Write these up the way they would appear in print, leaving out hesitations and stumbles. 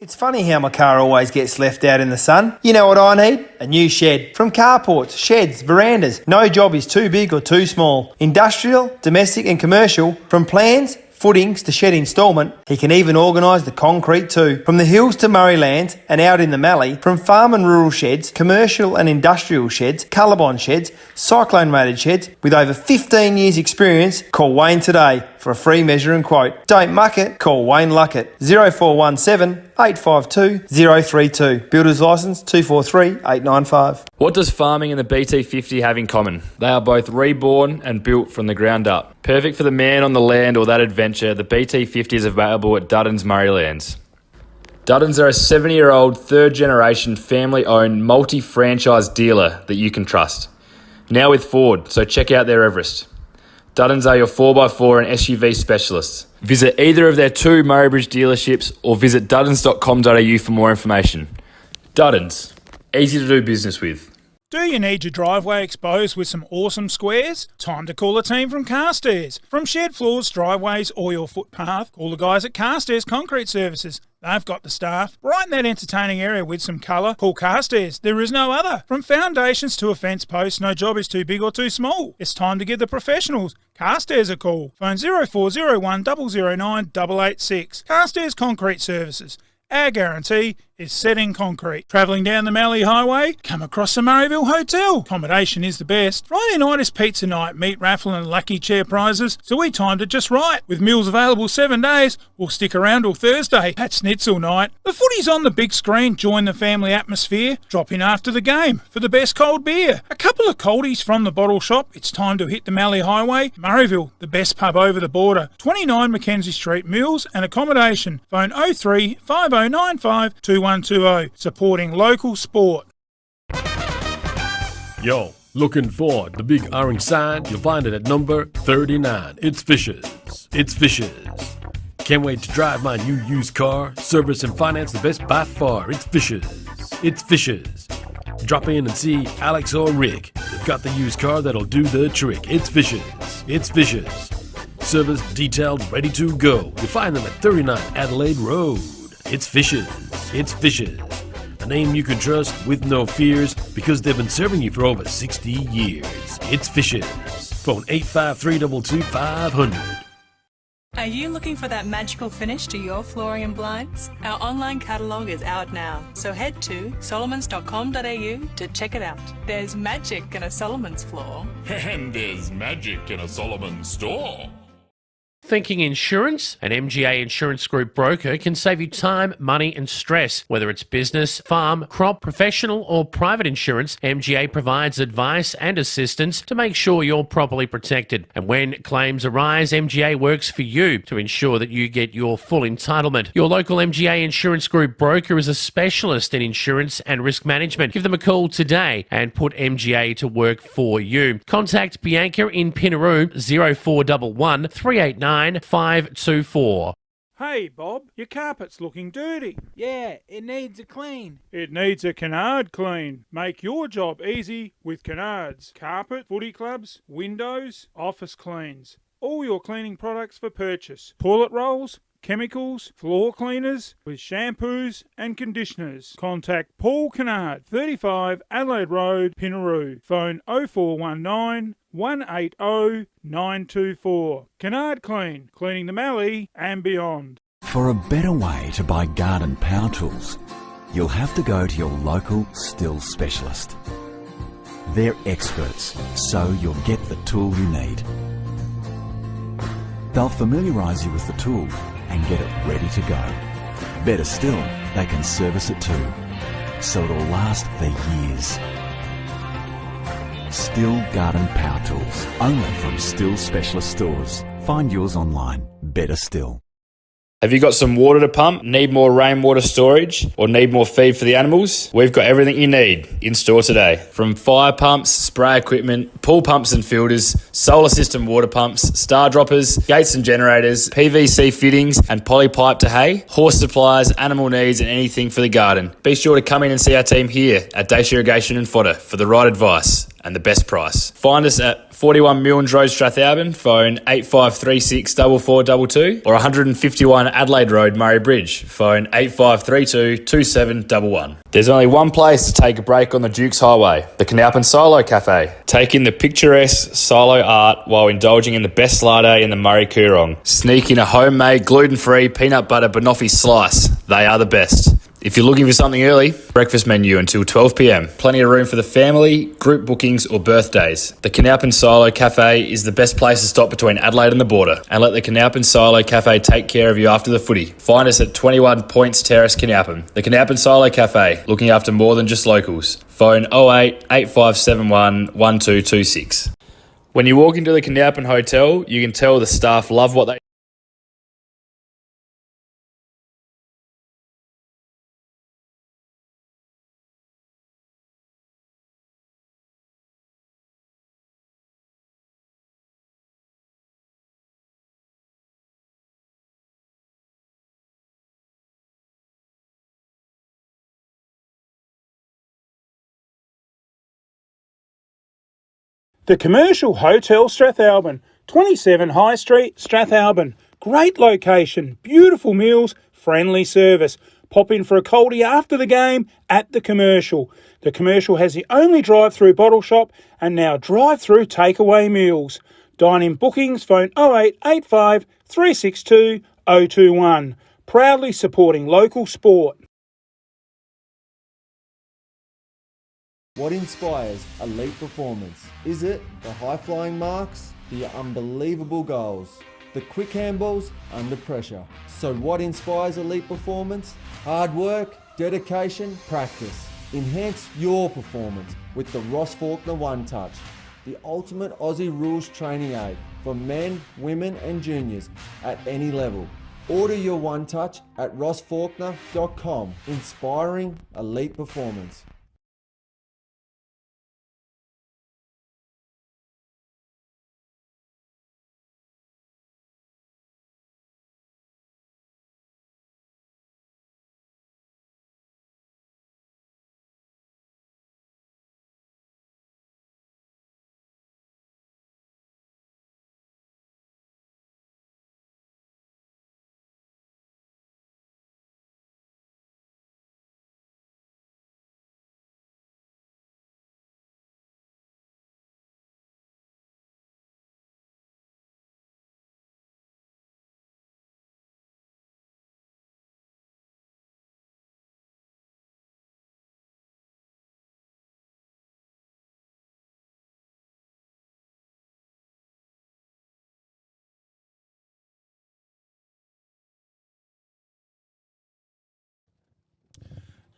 It's funny how my car always gets left out in the sun. You know what I need? A new shed. From carports, sheds, verandas. No job is too big or too small. Industrial, domestic and commercial. From plans, footings to shed instalment, he can even organise the concrete too. From the hills to Murraylands and out in the Mallee, from farm and rural sheds, commercial and industrial sheds, colorbond sheds, cyclone rated sheds, with over 15 years experience, call Wayne today for a free measure and quote. Don't muck it, call Wayne Luckett. 0417 852 032. Builder's licence 243895. What does farming and the BT50 have in common? They are both reborn and built from the ground up. Perfect for the man on the land or that adventure, the BT50 is available at Duddon's Murraylands. Duddon's are a 70-year-old, third-generation, family-owned, multi-franchise dealer that you can trust. Now with Ford, so check out their Everest. Duddon's are your 4x4 and SUV specialists. Visit either of their two Murraybridge dealerships or visit duddons.com.au for more information. Duddon's, easy to do business with. Do you need your driveway exposed with some awesome squares? Time to call a team from Carstairs. From shed floors, driveways or your footpath, call the guys at Carstairs Concrete Services. They've got the staff. Brighten that entertaining area with some colour. Call Carstairs. There is no other. From foundations to a fence post, no job is too big or too small. It's time to give the professionals Carstairs a call. Phone 0401 009 886. Carstairs Concrete Services. Our guarantee is set in concrete. Travelling down the Mallee Highway? Come across the Murrayville Hotel. Accommodation is the best. Friday night is pizza night, meat raffle and lucky chair prizes, so we timed it just right. With meals available 7 days, we'll stick around till Thursday. That's schnitzel night. The footy's on the big screen. Join the family atmosphere. Drop in after the game for the best cold beer. A couple of coldies from the bottle shop. It's time to hit the Mallee Highway. Murrayville, the best pub over the border. 29 Mackenzie Street, meals and accommodation. Phone 03 5095 2120. Supporting local sport. Yo, looking for the big orange sign? You'll find it at number 39. It's Fishes. It's Fishes. Can't wait to drive my new used car. Service and finance the best by far. It's Fishes. It's Fishes. Drop in and see Alex or Rick. They've got the used car that'll do the trick. It's Fishes. It's Fishes. Service detailed, ready to go. You'll find them at 39 Adelaide Road. It's Fishes. It's Fishes. A name you can trust with no fears because they've been serving you for over 60 years. It's Fishes. Phone 853-22500. Are you looking for that magical finish to your flooring and blinds? Our online catalogue is out now, so head to solomons.com.au to check it out. There's magic in a Solomons floor. And there's magic in a Solomons store. Thinking insurance? An MGA Insurance Group broker can save you time, money and stress. Whether it's business, farm, crop, professional or private insurance, MGA provides advice and assistance to make sure you're properly protected. And when claims arise, MGA works for you to ensure that you get your full entitlement. Your local MGA Insurance Group broker is a specialist in insurance and risk management. Give them a call today and put MGA to work for you. Contact Bianca in Pinaroo 0411 389 524. Hey Bob, your carpet's looking dirty. Yeah, it needs a clean. It needs a canard clean. Make your job easy with canards. Carpet, footy clubs, windows, office cleans. All your cleaning products for purchase. Toilet rolls, chemicals, floor cleaners with shampoos and conditioners. Contact Paul Canard, 35 Adelaide Road, Pinaroo. Phone 0419 180 924. Canard Clean, cleaning the Mallee and beyond. For a better way to buy garden power tools, you'll have to go to your local Stihl specialist. They're experts, so you'll get the tool you need. They'll familiarise you with the tool and get it ready to go. Better still, they can service it too, so it'll last for years. Stihl Garden Power Tools, only from Stihl Specialist Stores. Find yours online. Better still. Have you got some water to pump, need more rainwater storage, or need more feed for the animals? We've got everything you need in store today. From fire pumps, spray equipment, pool pumps and filters, solar system water pumps, star droppers, gates and generators, PVC fittings and poly pipe to hay, horse supplies, animal needs and anything for the garden. Be sure to come in and see our team here at Dacia Irrigation and Fodder for the right advice. and the best price. Find us at 41 Milnes Road, Strathalbyn, phone 8536 4422, or 151 Adelaide Road, Murray Bridge, phone 8532 2711. There's only one place to take a break on the Dukes Highway, the Canalpin Silo Cafe. Take in the picturesque silo art while indulging in the best latte in the Murray Coorong. Sneak in a homemade gluten-free peanut butter banoffee slice. They are the best. If you're looking for something early, breakfast menu until 12 p.m. Plenty of room for the family, group bookings or birthdays. The Canalpin Silo Cafe is the best place to stop between Adelaide and the border, and let the Canalpin Silo Cafe take care of you after the footy. Find us at 21 Points Terrace, Canalpin. The Canalpin Silo Cafe, looking after more than just locals. Phone 08 8571 1226. When you walk into the Canalpin Hotel, you can tell the staff love what they The Commercial Hotel Strathalbyn, 27 High Street, Strathalbyn. Great location, beautiful meals, friendly service. Pop in for a coldie after the game at the Commercial. The Commercial has the only drive-through bottle shop and now drive-through takeaway meals. Dine-in bookings, phone 0885 362 021. Proudly supporting local sport. What inspires elite performance? Is it the high-flying marks, the unbelievable goals, the quick handballs under pressure? So what inspires elite performance? Hard work, dedication, practice. Enhance your performance with the Ross Faulkner One Touch, the ultimate Aussie rules training aid for men, women and juniors at any level. Order your One Touch at rossfaulkner.com. Inspiring elite performance.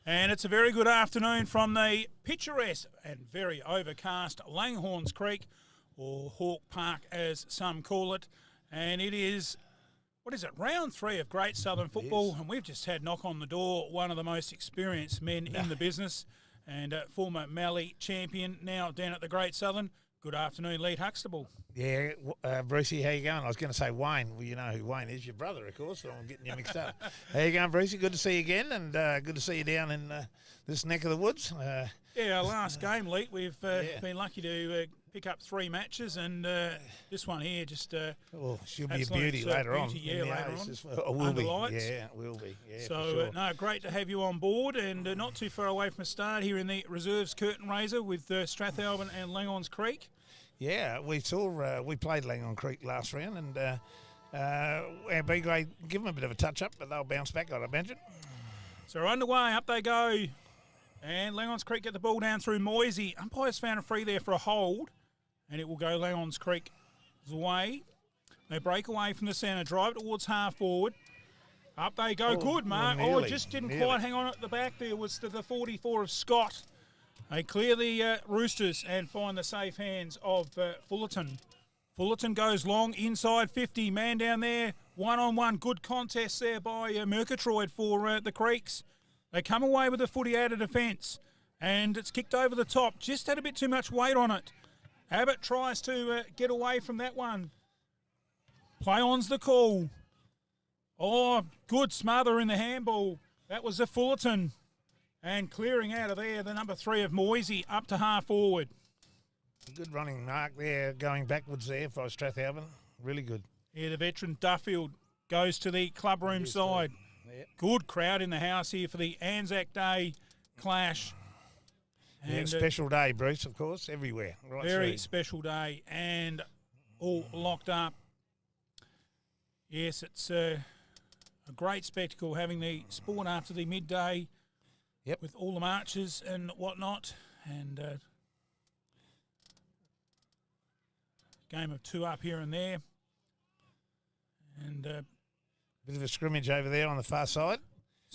And it's a very good afternoon from the picturesque and very overcast Langhorne's Creek, or Hawke Park as some call it. And it is, round 3 of Great Southern Football. And we've just had knock on the door, one of the most experienced men in the business and former Mallee champion, now down at the Great Southern. Good afternoon, Lee Huxtable. Yeah, Brucey, how you going? I was going to say Wayne. Well, you know who Wayne is, your brother, of course, so I'm getting you mixed up. How you going, Brucey? Good to see you again, and good to see you down in this neck of the woods. Our last game, Lee, we've been lucky to pick up 3 matches, and this one here just... well, she'll be a beauty later on. Yeah, later on. It will be. Yeah, it will be. Yeah, so, for sure. No, great to have you on board, and not too far away from the start here in the reserves curtain raiser with Strathalbyn and Langhorne's Creek. Yeah, we played Langhorne Creek last round, and it'd be great. Give them a bit of a touch-up, but they'll bounce back, I'd imagine. So we're underway, up they go. And Langhorne's Creek get the ball down through Moisey. Umpires found a free there for a hold, and it will go Langhorne's Creek's way. They break away from the centre, drive towards half forward. Up they go. Good, Mark. Nearly, it just didn't quite hang on at the back there. Was the 44 of Scott. They clear the Roosters and find the safe hands of Fullerton. Fullerton goes long, inside 50. Man down there, one-on-one. Good contest there by Murgatroyd for the Creeks. They come away with a footy out of defence, and it's kicked over the top. Just had a bit too much weight on it. Abbott tries to get away from that one. Play on's the call. Oh, good smother in the handball. That was a Fullerton. And clearing out of there, the number 3 of Moisey up to half forward. Good running mark there, going backwards there for Strathalbyn. Really good. Yeah, the veteran Duffield goes to the clubroom side. Yep. Good crowd in the house here for the Anzac Day clash. Yeah, And special day, Bruce, of course, everywhere. Right very through. special day and all locked up. Yes, it's a great spectacle having the sport after the midday with all the marches and whatnot. And game of two up here and there. And bit of a scrimmage over there on the far side.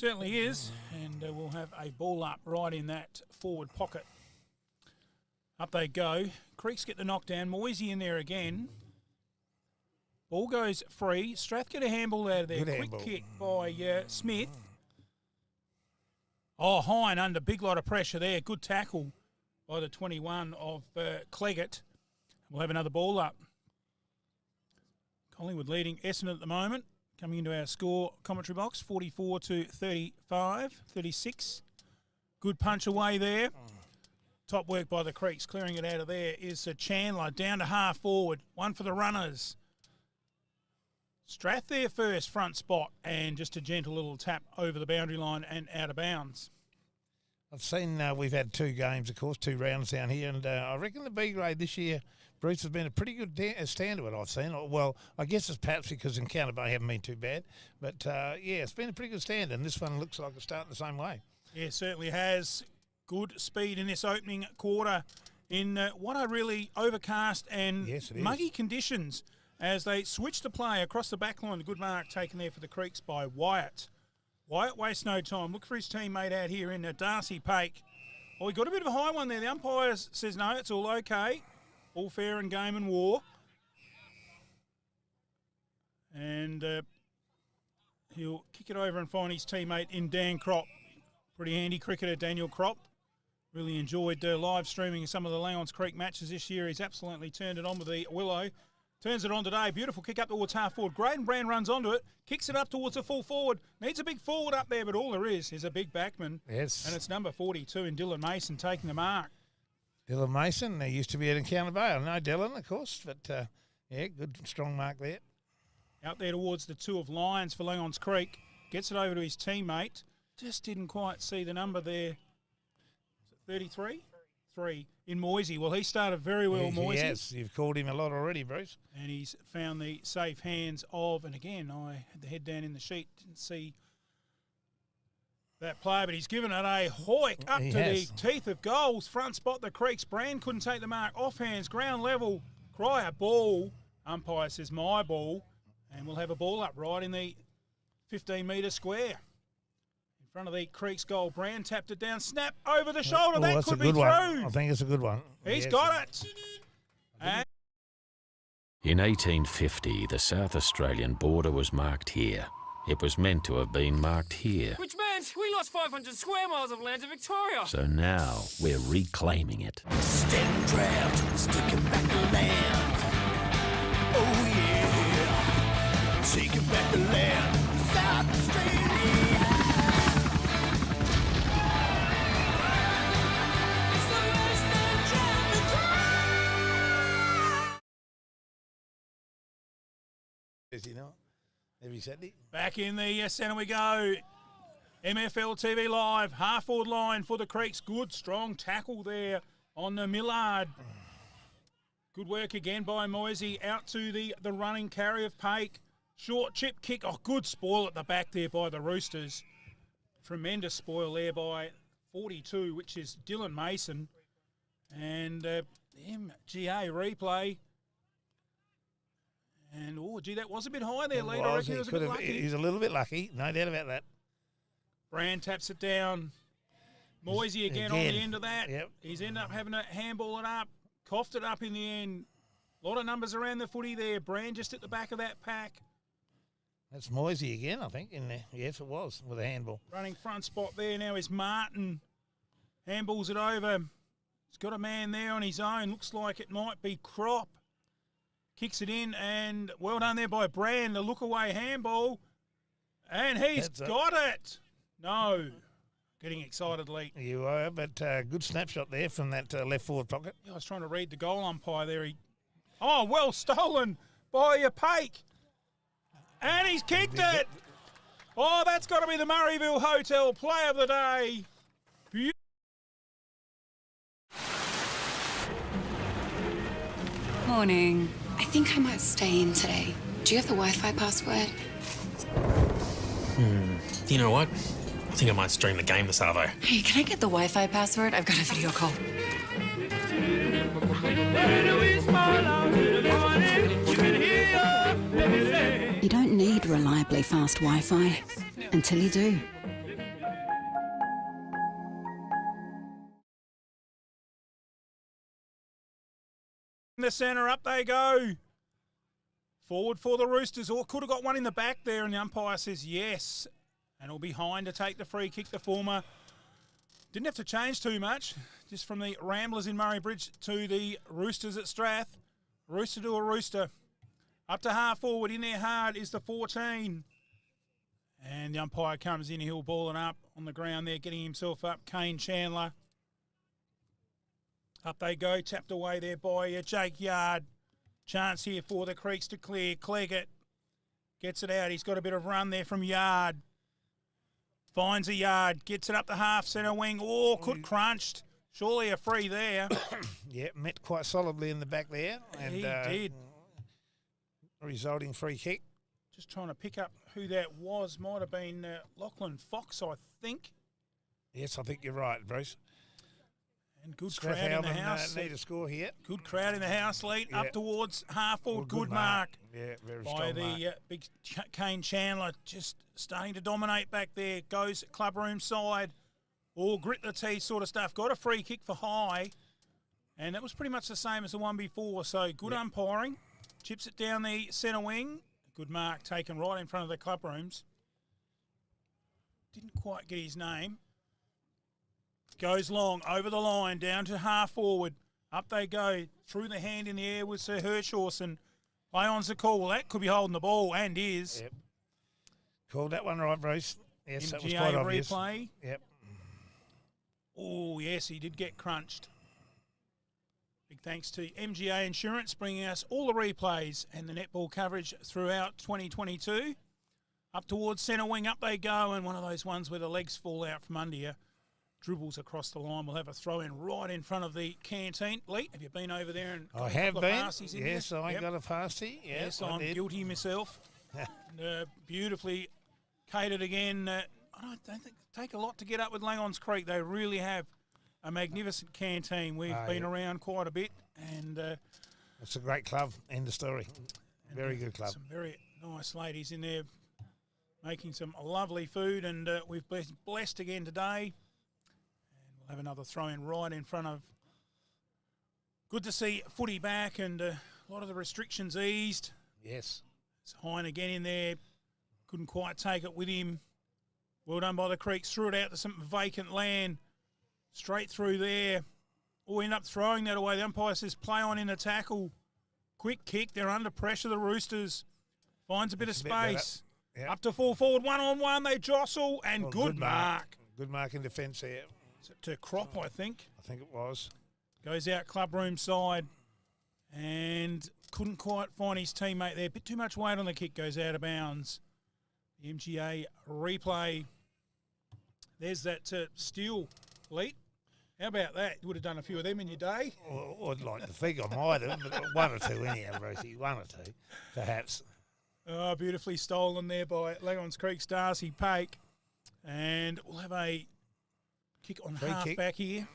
certainly is. And we'll have a ball up right in that forward pocket. Up they go. Creeks get the knockdown. Moisey in there again. Ball goes free. Strath get a handball out of there. Good Quick handball. kick by Smith. Oh, Hine under big lot of pressure there. Good tackle by the 21 of Cleggett. We'll have another ball up. Collingwood leading Essendon at the moment. Coming into our score commentary box, 44 to 35, 36. Good punch away there. Top work by the Creeks. Clearing it out of there is Chandler down to half forward. One for the runners. Strath there first, front spot, and just a gentle little tap over the boundary line and out of bounds. I've seen we've had two games, of course, 2 rounds down here, and I reckon the B grade this year, Bruce, has been a pretty good stand to it, I've seen. Well, I guess it's perhaps because Encounter Bay haven't been too bad, but yeah, it's been a pretty good stand, and this one looks like it's starting the same way. Yeah, it certainly has. Good speed in this opening quarter in what are really overcast and muggy conditions as they switch the play across the back line. A good mark taken there for the Creeks by Wyatt. Wyatt wastes no time. Look for his teammate out here in Darcy Pake. Well, he got a bit of a high one there. The umpire says, no, it's all okay. All fair and game and war. And he'll kick it over and find his teammate in Dan Crop. Pretty handy cricketer, Daniel Crop. Really enjoyed live streaming some of the Langhorne Creek matches this year. He's absolutely turned it on with the Willow. Turns it on today. Beautiful kick up towards half forward. Graydon Brand runs onto it. Kicks it up towards the full forward. Needs a big forward up there, but all there is a big backman. Yes. And it's number 42 in Dylan Mason taking the mark. Dylan Mason, they used to be at Encounter Bay. I know Dylan, of course, but yeah, good, strong mark there. Out there towards the 2 of Lions for Langhorne Creek. Gets it over to his teammate. Just didn't quite see the number there. 33? 3 in Moisey. Well, he started very well, Moisey. Yes, you've called him a lot already, Bruce. And he's found the safe hands of, and again, I had the head down in the sheet, didn't see that play, but he's given it a hoik up to the teeth of goals. Front spot, the Creeks. Brand couldn't take the mark. Off hands, ground level. Cryer ball. Umpire says my ball. And we'll have a ball up right in the 15-metre square. In front of the Creeks goal. Brand tapped it down. Snap over the shoulder. That could be through. I think it's a good one. He's got it. And in 1850, the South Australian border was marked here. It was meant to have been marked here. Which meant we lost 500 square miles of land to Victoria. So now we're reclaiming it. Stand draft, sticking back the land. Oh yeah, taking back the land. South Australia. Is he not? Every Saturday. back in the centre we go. MFL TV Live, half forward line for the Creeks. Good, strong tackle there on the Millard. Good work again by Moisey. Out to the running carry of Pake. Short chip kick. Oh, good spoil at the back there by the Roosters. Tremendous spoil there by 42, which is Dylan Mason. And MGA replay. And, oh, gee, that was a bit high there, Leader. I reckon he was a bit lucky. He's a little bit lucky, no doubt about that. Brand taps it down. Moisey again on the end of that. Yep. He's ended up having to handball it up. Coughed it up in the end. A lot of numbers around the footy there. Brand just at the back of that pack. That's Moisey again, I think, in there. Yes, it was, with a handball. Running front spot there now is Martin. Handballs it over. He's got a man there on his own. Looks like it might be Crop. Kicks it in, and well done there by Brand. The look-away handball. And he's got it. No. getting excitedly. You are, but good snapshot there from that left forward pocket. Yeah, I was trying to read the goal umpire there. Oh, well stolen by a Pake. And he's kicked it. Oh, that's got to be the Murrayville Hotel play of the day. Morning. I think I might stay in today. Do you have the Wi-Fi password? You know what? I think I might stream the game this Arvo. Hey, can I get the Wi-Fi password? I've got a video call. You don't need reliably fast Wi-Fi until you do. In the centre, up they go. Forward for the Roosters. Or could have got one in the back there, and the umpire says yes. And will behind to take the free kick, the former. Didn't have to change too much. Just from the Ramblers in Murray Bridge to the Roosters at Strath. Rooster to a Rooster. Up to half forward, in there hard is the 14. And the umpire comes in, he'll ball it up on the ground there, getting himself up. Kane Chandler. Up they go, tapped away there by Jake Yard. Chance here for the Creeks to clear. Cleggett gets it out. He's got a bit of run there from Yard. Finds a Yard, gets it up the half centre wing. Oh, could crunched. Surely a free there. Yeah, met quite solidly in the back there. And, he did. Resulting free kick. Just trying to pick up who that was. Might have been Lachlan Fox, I think. Yes, I think you're right, Bruce. And good crowd in the house. Need a score here. Good crowd in the house, lead up towards half forward. Good mark. Yeah, very by strong the mark. Big Kane Chandler, just starting to dominate back there. Goes clubroom side, or grit the teeth sort of stuff. Got a free kick for high, and that was pretty much the same as the one before. So good umpiring. Chips it down the centre wing. Good mark taken right in front of the clubrooms. Didn't quite get his name. Goes long, over the line, down to half forward. Up they go, through the hand in the air with Sir Hirschhausen. Play on's the call. Well, that could be holding the ball, and is. Yep. Called that one right, Bruce. Yes, that was MGA quite obvious. replay. Yep. Oh, yes, he did get crunched. Big thanks to MGA Insurance, bringing us all the replays and the netball coverage throughout 2022. Up towards centre wing, up they go, and one of those ones where the legs fall out from under you. Dribbles across the line. We'll have a throw in right in front of the canteen. Lee, have you been over there? And I have been. Yes, I got a pasty. Yes, I'm guilty myself. And, beautifully catered again. I don't think it take a lot to get up with Langhorne's Creek. They really have a magnificent canteen. We've been around quite a bit, and it's a great club. End of story. Very good club. Some very nice ladies in there making some lovely food, and we've been blessed again today. Have another throw in right in front of. Good to see footy back, and a lot of the restrictions eased. Yes. It's Hine again in there. Couldn't quite take it with him. Well done by the Creeks. Threw it out to some vacant land. Straight through there. Oh, end up throwing that away. The umpire says play on in the tackle. Quick kick. They're under pressure, the Roosters. Finds a bit of space. Yep. Up to full forward. 1-on-1. They jostle, and good mark. Good mark in defence there. To Crop, I think. I think it was. Goes out clubroom side and couldn't quite find his teammate there. Bit too much weight on the kick, goes out of bounds. The MGA replay. There's that steal, Leet. How about that? You would have done a few of them in your day. Well, I'd like to think I might have, but one or two anyhow, Brucey. One or two, perhaps. Oh, beautifully stolen there by Langhorne's Creek's Darcy Pake. And we'll have a kick on half back here.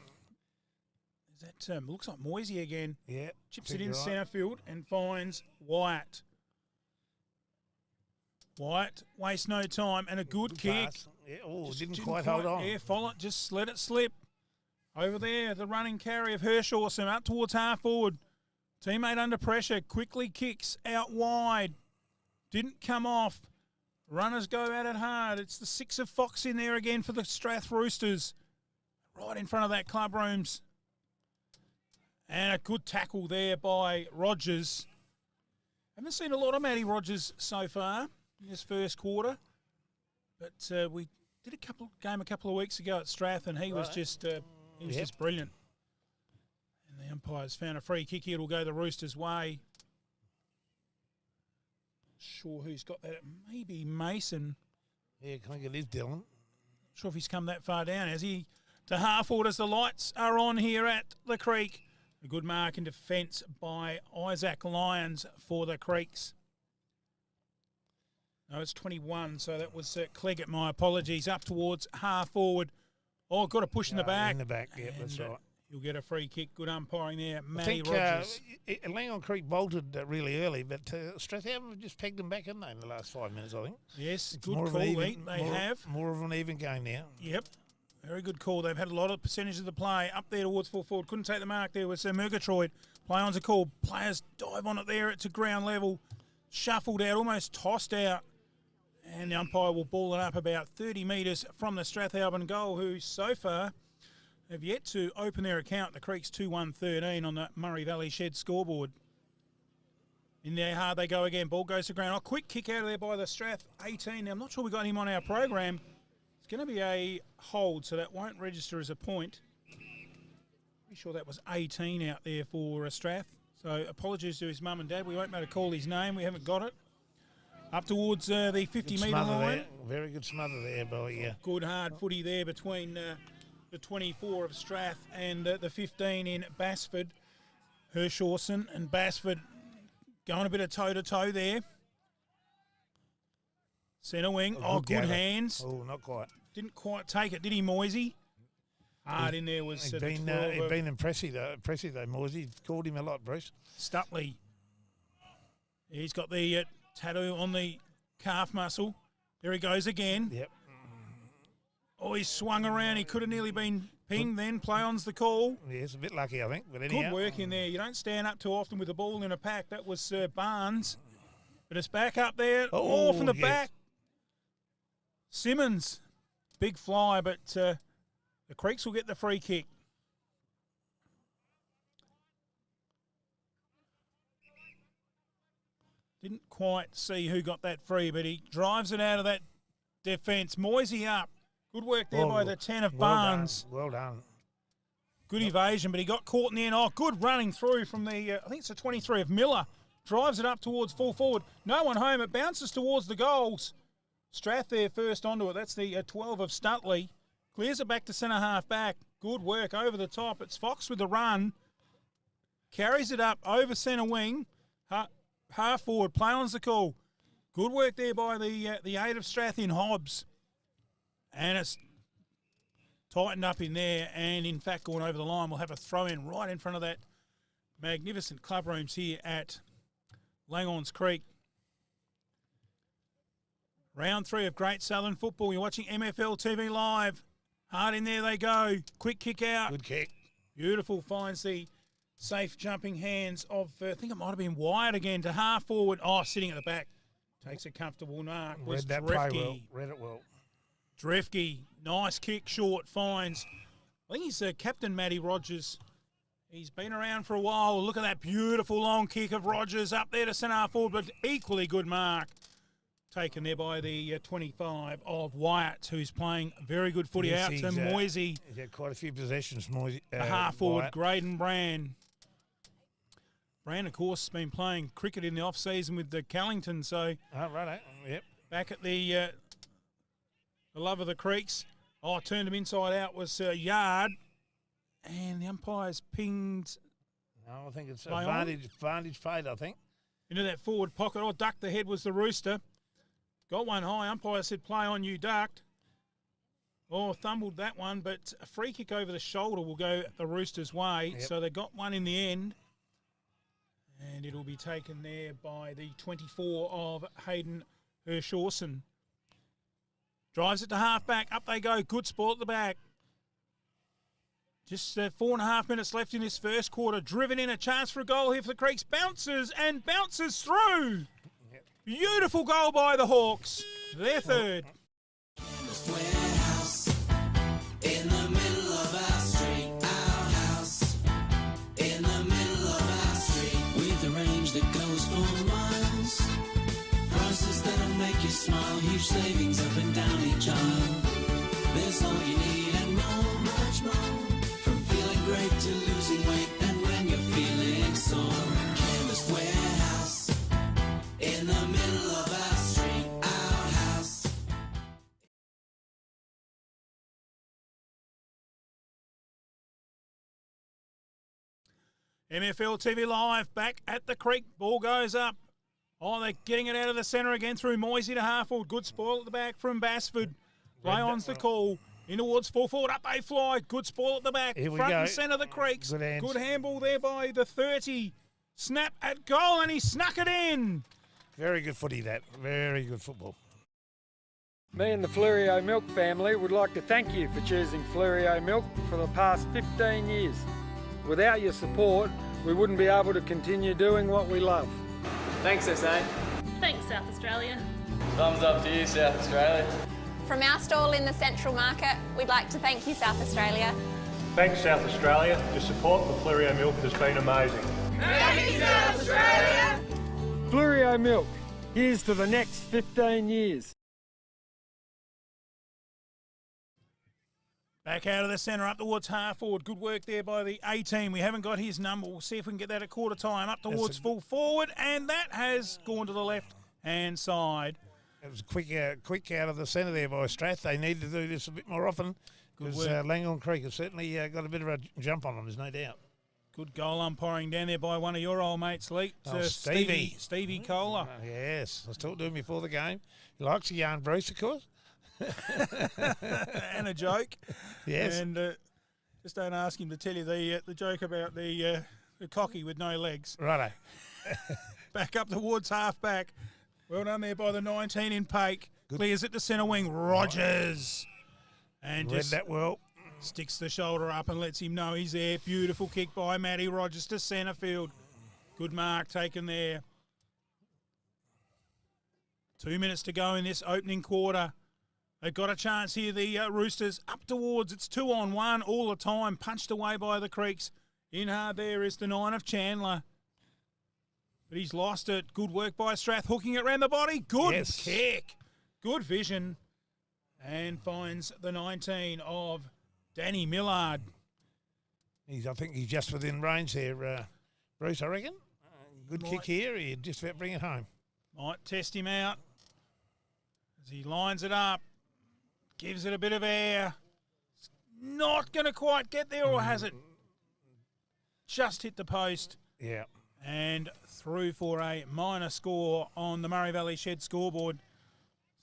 Is that looks like Moisey again? Yeah. Chips it in centre field and finds Wyatt. Wyatt wastes no time and a good kick. Pass. Yeah. Oh, didn't quite hold on. Yeah, follow it. Just let it slip. Over there, the running carry of Hirschhausen up towards half forward. Teammate under pressure. Quickly kicks out wide. Didn't come off. Runners go at it hard. It's the 6 of Fox in there again for the Strath Roosters. Right in front of that clubrooms. And a good tackle there by Rogers. Haven't seen a lot of Matty Rogers so far in this first quarter. But we did a couple of weeks ago at Strath, and he was just just brilliant. And the umpire's found a free kick here. It'll go the Roosters' way. Sure who's got that. Maybe Mason. Yeah, I think it is Dylan. Sure if he's come that far down, has he? To half forward as the lights are on here at the Creek. A good mark in defence by Isaac Lyons for the Creeks. No, it's 21, so that was Cleggett. My apologies. Up towards half forward. Oh, got a push in the back. In the back, yeah, that's right. He'll get a free kick. Good umpiring there. I Matty think Rogers. Langhorne Creek bolted really early, but Strathalbyn just pegged them back, haven't they, in the last 5 minutes, I think? Yes, It's good more of call, an even, Lee. They have. More of an even game now. Yep. Very good call. They've had a lot of percentage of the play up there towards full forward. Couldn't take the mark there with Murgatroyd. Play on's a call. Players dive on it there. It's a ground level. Shuffled out, almost tossed out. And the umpire will ball it up about 30 metres from the Strathalbyn goal, who so far have yet to open their account. The Creeks 2-1-13 on the Murray Valley Shed scoreboard. In there hard they go again. Ball goes to ground. Oh, quick kick out of there by the Strath 18. Now, I'm not sure we got him on our program. It's going to be a hold, so that won't register as a point. Pretty sure that was 18 out there for Strath. So apologies to his mum and dad. We won't be able to call his name. We haven't got it. Up towards the 50-metre line. There. Very good smother there, boy, yeah. Good hard footy there between the 24 of Strath and the 15 in Basford. Hershawson and Basford going a bit of toe-to-toe there. Centre wing. Oh, good hands. Oh, not quite. Didn't quite take it, did he, Moisey? Hard in there was... He'd been impressive, though, Moisey. Called him a lot, Bruce. Stutley. He's got the tattoo on the calf muscle. There he goes again. Yep. Oh, he swung around. He could have nearly been pinged then. Play on's the call. Yeah, it's a bit lucky, I think. But anyhow. Good work in there. You don't stand up too often with the ball in a pack. That was Barnes. But it's back up there. Oh, from the back. Simmons. Big fly, but the Creeks will get the free kick. Didn't quite see who got that free, but he drives it out of that defence. Moisey up. Good work there by the 10 of Barnes. Well done. Good evasion, but he got caught in the end. Oh, good running through from the, I think it's the 23 of Miller. Drives it up towards full forward. No one home. It bounces towards the goals. Strath there first onto it. That's the 12 of Stutley. Clears it back to centre half back. Good work over the top. It's Fox with the run. Carries it up over centre wing. Half forward. Play on's the call. Good work there by the 8 of Strath in Hobbs. And it's tightened up in there. And, in fact, going over the line, we'll have a throw-in right in front of that magnificent club rooms here at Langhorne's Creek. Round 3 of Great Southern Football. You're watching MFL TV Live. Hard in there they go. Quick kick out. Good kick. Beautiful. Finds the safe jumping hands of, I think it might have been Wyatt again, to half forward. Oh, sitting at the back. Takes a comfortable mark. Read that play well. Read it well. Drefke. Nice kick short. Finds. I think he's Captain Matty Rogers. He's been around for a while. Look at that beautiful long kick of Rogers up there to centre half forward, but equally good mark. Taken there by the 25 of Wyatt, who's playing very good footy out to Moisey. He's had quite a few possessions, Moisey. Half forward, Graydon Brand. Brand, of course, has been playing cricket in the off-season with the Callington, so... Oh, right, yep. Back at the love of the Creeks. Oh, turned him inside out was Yard. And the umpire's pinged... No, I think it's advantage paid, I think. Into that forward pocket. Oh, ducked the head was the Rooster. Got one high. Umpire said, play on, you ducked. Oh, thumbled that one, but a free kick over the shoulder will go the Roosters' way. Yep. So they got one in the end. And it'll be taken there by the 24 of Hayden Hershawson. Drives it to half-back. Up they go. Good sport at the back. Just 4.5 minutes left in this first quarter. Driven in, a chance for a goal here for the Creeks. Bounces through. Beautiful goal by the Hawks. Their third. Warehouse in the middle of our street. Our house in the middle of our street. With a range that goes for miles. Prices that'll make you smile. Huge savings up and down each aisle. MFL TV Live back at the creek. Ball goes up. Oh, they're getting it out of the centre again through Moisey to Harfield. Good spoil at the back from Basford. Play on's the call. In towards full forward. Up they fly. Good spoil at the back. Here we Front go. and centre the creeks. Good handball there by the 30. Snap at goal and he snuck it in. Very good footy, that. Very good football. Me and the Fleurieu Milk family would like to thank you for choosing Fleurieu Milk for the past 15 years. Without your support, we wouldn't be able to continue doing what we love. Thanks, SA. Thanks, South Australia. Thumbs up to you, South Australia. From our stall in the Central Market, we'd like to thank you, South Australia. Thanks, South Australia. Your support for Fleurieu Milk has been amazing. Thank you, South Australia. Fleurieu Milk, here's to the next 15 years. Back out of the centre, up towards half forward. Good work there by the 18. We haven't got his number. We'll see if we can get that at quarter time. Up towards full forward, and that has gone to the left-hand side. It was quick out of the centre there by Strath. They need to do this a bit more often because Langhorne Creek has certainly got a bit of a jump on them, there's no doubt. Good goal umpiring down there by one of your old mates, Lee. Stevie Kohler. Yes, I was talking to him before the game. He likes a yarn, Bruce, of course. And a joke. Yes. And just don't ask him to tell you the joke about the cocky with no legs. Righto. Back up towards half back. Well done there by the 19 in Pake. Clears it to centre wing. Rogers. And Read just that well. Sticks the shoulder up and lets him know he's there. Beautiful kick by Matty Rogers to centre field. Good mark taken there. 2 minutes to go in this opening quarter. They've got a chance here, the Roosters. Up towards, it's 2-on-1 all the time. Punched away by the Creeks. In hard there is the 9 of Chandler. But he's lost it. Good work by Strath, hooking it around the body. Good kick. Good vision. And finds the 19 of Danny Millard. I think he's just within range there, Bruce, I reckon. Good kick here. He'd just about bring it home. Might test him out as he lines it up. Gives it a bit of air. It's not going to quite get there, or has it just hit the post? Yeah. And through for a minor score on the Murray Valley Shed scoreboard.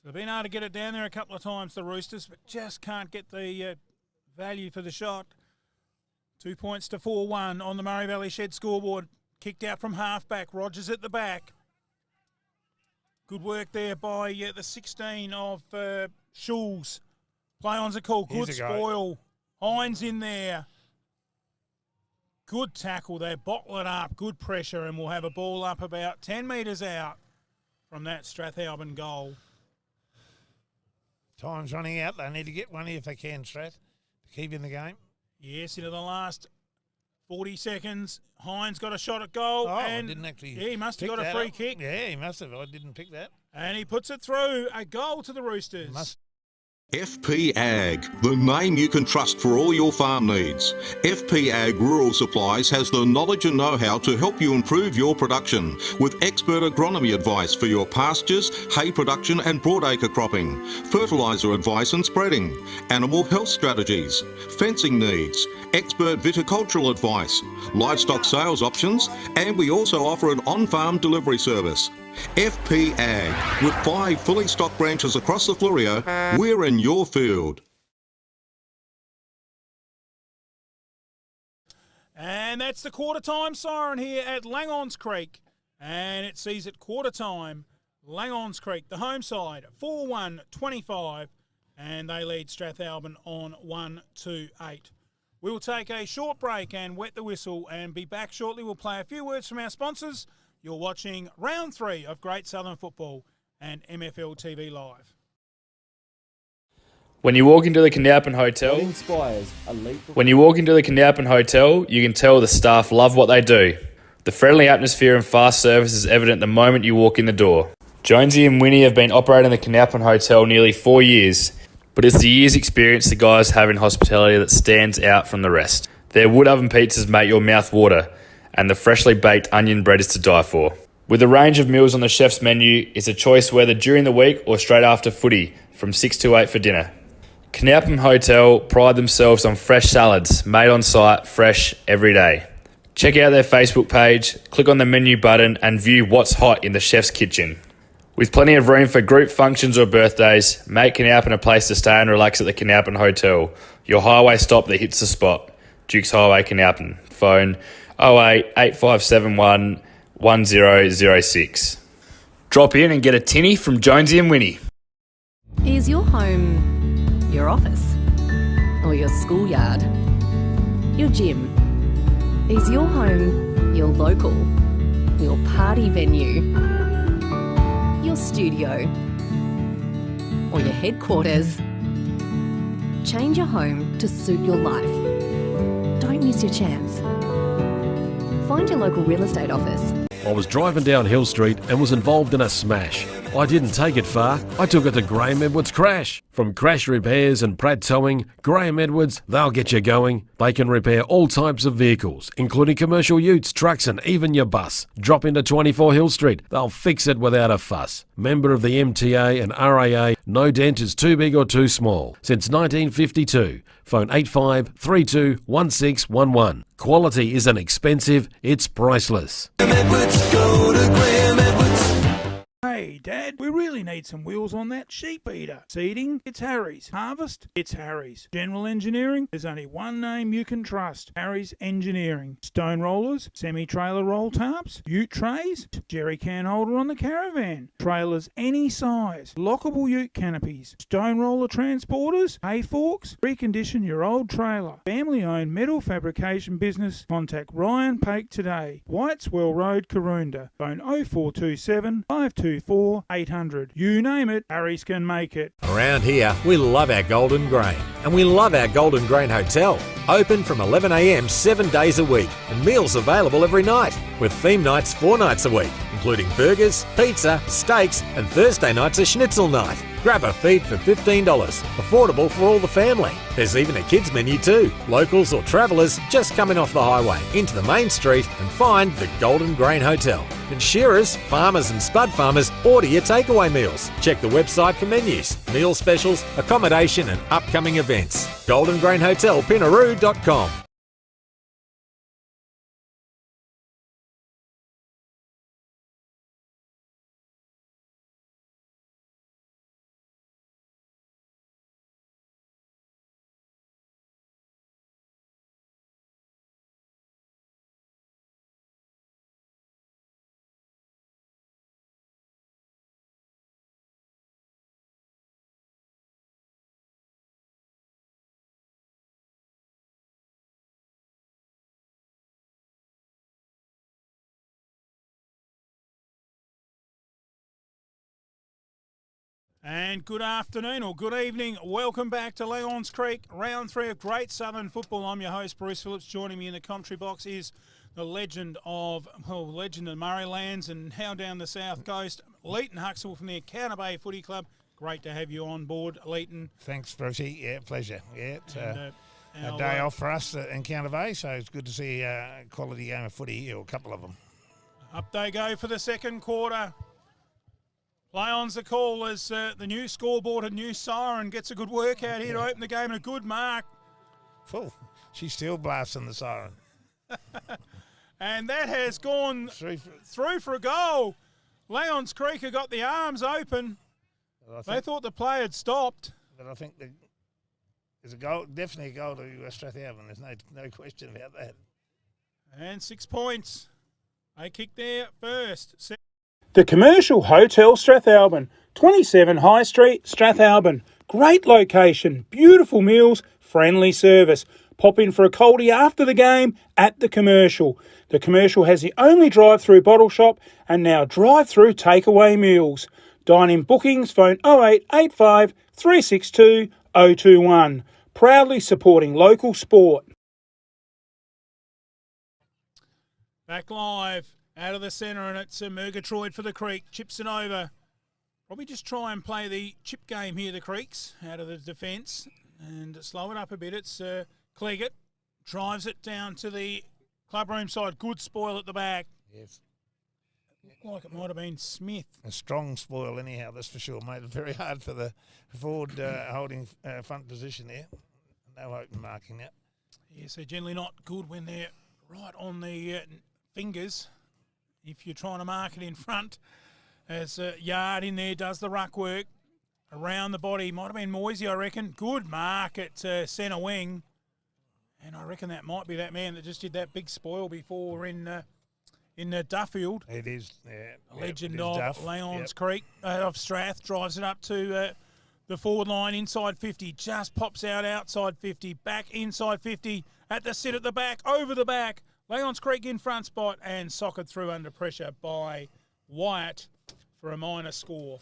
So they've been able to get it down there a couple of times, the Roosters, but just can't get the value for the shot. 2 points to 4-1 on the Murray Valley Shed scoreboard. Kicked out from half-back. Rogers at the back. Good work there by the 16 of Schulz. Play on's a call. Good spoil. Hines in there. Good tackle there. Bottle it up. Good pressure, and we'll have a ball up about 10 metres out from that Strathalbyn goal. Time's running out. They need to get one here if they can, Strath, to keep in the game. Yes, into the last 40 seconds. Hines got a shot at goal. Oh, and I didn't actually. Yeah, he must have got a free kick. Yeah, he must have. I didn't pick that. And he puts it through. A goal to the Roosters. FP Ag, the name you can trust for all your farm needs. FP Ag Rural Supplies has the knowledge and know-how to help you improve your production with expert agronomy advice for your pastures, hay production and broadacre cropping, fertiliser advice and spreading, animal health strategies, fencing needs, expert viticultural advice, livestock sales options, and we also offer an on-farm delivery service. FP Ag, with 5 fully stocked branches across the Fleurieu, we're in your field. And that's the quarter time siren here at Langhorne's Creek. And it sees at quarter time, Langhorne's Creek, the home side, 4-1-25. And they lead Strathalbyn on 1-2-8. We will take a short break and wet the whistle and be back shortly. We'll play a few words from our sponsors. You're watching round 3 of Great Southern Football and MFL TV Live. When you walk into the Canalpin Hotel, you can tell the staff love what they do. The friendly atmosphere and fast service is evident the moment you walk in the door. Jonesy and Winnie have been operating the Canalpin Hotel nearly 4 years, but it's the year's experience the guys have in hospitality that stands out from the rest. Their wood oven pizzas make your mouth water, and the freshly baked onion bread is to die for. With a range of meals on the chef's menu, it's a choice whether during the week or straight after footy, from 6 to 8 for dinner. Canalpin Hotel pride themselves on fresh salads, made on site, fresh every day. Check out their Facebook page, click on the menu button and view what's hot in the chef's kitchen. With plenty of room for group functions or birthdays, make Canalpin a place to stay and relax at the Canalpin Hotel, your highway stop that hits the spot. Dukes Highway, Canalpin. Phone 08 8571 1006. Drop in and get a tinny from Jonesy and Winnie. Is your home your office? Or your schoolyard? Your gym? Is your home your local? Your party venue? Your studio? Or your headquarters? Change your home to suit your life. Don't miss your chance. Find your local real estate office. I was driving down Hill Street and was involved in a smash. I didn't take it far. I took it to Graham Edwards Crash. From crash repairs and Pratt Towing, Graham Edwards, they'll get you going. They can repair all types of vehicles, including commercial utes, trucks and even your bus. Drop into 24 Hill Street. They'll fix it without a fuss. Member of the MTA and RAA, no dent is too big or too small. Since 1952. Phone 8532 1611. Quality isn't expensive, it's priceless. Hey, Dad, we really need some wheels on that sheep eater. Seeding? It's Harry's. Harvest? It's Harry's. General engineering? There's only one name you can trust. Harry's Engineering. Stone rollers? Semi-trailer roll tarps? Ute trays? Jerry can holder on the caravan? Trailers any size? Lockable ute canopies? Stone roller transporters? Hay forks? Recondition your old trailer. Family-owned metal fabrication business. Contact Ryan Pake today. Whiteswell Road, Karoonda. Phone 0427 524 800. You name it, Harry's can make it. Around here, we love our Golden Grain, and we love our Golden Grain Hotel. Open from 11 a.m. 7 days a week, and meals available every night, with theme nights 4 nights a week, including burgers, pizza, steaks, and Thursday nights a schnitzel night. Grab a feed for $15, affordable for all the family. There's even a kids menu too. Locals or travellers just coming off the highway into the main street and find the Golden Grain Hotel. And shearers, farmers and spud farmers order your takeaway meals. Check the website for menus, meal specials, accommodation and upcoming events. Golden Grain Hotel, Pinaroo.com. And good afternoon or good evening. Welcome back to Langhorne's Creek, round 3 of Great Southern Football. I'm your host, Bruce Phillips. Joining me in the commentary box is the legend of Murraylands and how down the south coast, Leighton Huxtable from the Encounter Bay Footy Club. Great to have you on board, Leighton. Thanks, Brucey. Yeah, pleasure. Yeah, it's a our, day off for us at Encounter Bay, so it's good to see a quality game of footy here, or a couple of them. Up they go for the second quarter. Play on's the call as the new scoreboard and new siren gets a good workout here to open the game and a good mark. Full. She's still blasting the siren. And that has gone through for a goal. Langhorne's Creek have got the arms open. They thought the play had stopped. But I think there's a goal, definitely a goal to Strathalbyn. There's no question about that. And 6 points. They kicked there first. The Commercial Hotel Strathalbyn, 27 High Street, Strathalbyn. Great location, beautiful meals, friendly service. Pop in for a coldie after the game at the Commercial. The Commercial has the only drive-through bottle shop and now drive-through takeaway meals. Dine-in bookings, phone 0885 362 021. Proudly supporting local sport. Back live. Out of the centre, and it's Murgatroyd for the Creek. Chips it over. Probably just try and play the chip game here, the Creeks, out of the defence. And slow it up a bit. It's Cleggett. Drives it down to the clubroom side. Good spoil at the back. Yes. Looked like it might have been Smith. A strong spoil anyhow, that's for sure. Made it very hard for the forward holding front position there. No open marking that. Yeah, so generally not good when they're right on the fingers if you're trying to mark it in front. As Yard in there does the ruck work around the body. Might have been Moisey, I reckon. Good mark at centre wing. And I reckon that might be that man that just did that big spoil before in Duffield. It is, yeah. Legend it is of Duff. Langhorne's Creek, of Strath, drives it up to the forward line, inside 50, just pops out outside 50, back inside 50, at the sit at the back, over the back. Langhorne's Creek in front spot and socket through under pressure by Wyatt for a minor score.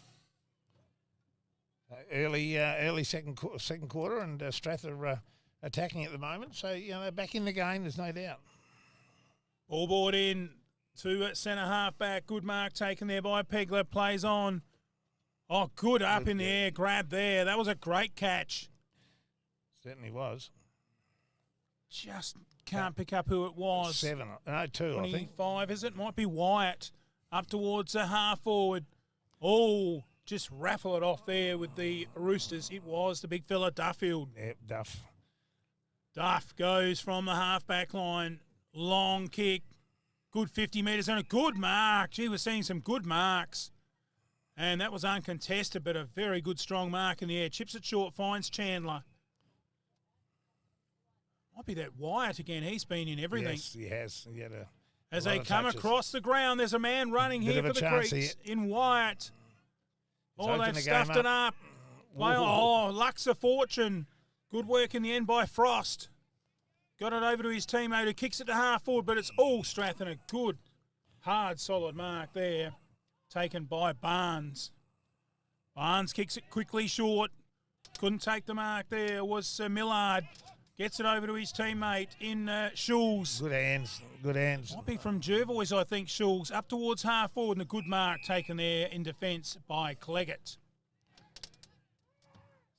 Early second quarter, and Strath are attacking at the moment. So, they're back in the game, there's no doubt. Ball brought in to centre half back. Good mark taken there by Pegler. Plays on. Oh, good up in the air. Grab there. That was a great catch. Certainly was. Just can't pick up who it was. 2, I think. 25, is it? Might be Wyatt. Up towards the half forward. Oh, just raffle it off there with the Roosters. It was the big fella, Duffield. Yep, Duff. Duff goes from the half-back line. Long kick. Good 50 metres and a good mark. Gee, we're seeing some good marks. And that was uncontested, but a very good, strong mark in the air. Chips it short, finds Chandler. Might be that Wyatt again. He's been in everything. Yes, he has. He had as they come across the ground, there's a man running here for the Creeks in Wyatt. Oh, they've stuffed it up. Luck's a fortune. Good work in the end by Frost. Got it over to his teammate who kicks it to half forward, but it's all Strath, and a good, hard, solid mark there taken by Barnes. Barnes kicks it quickly short. Couldn't take the mark there. Was Millard. Gets it over to his teammate in Schulz. Good hands. Good hands. Might be from Jervois, I think, Schulz. Up towards half forward and a good mark taken there in defence by Cleggett.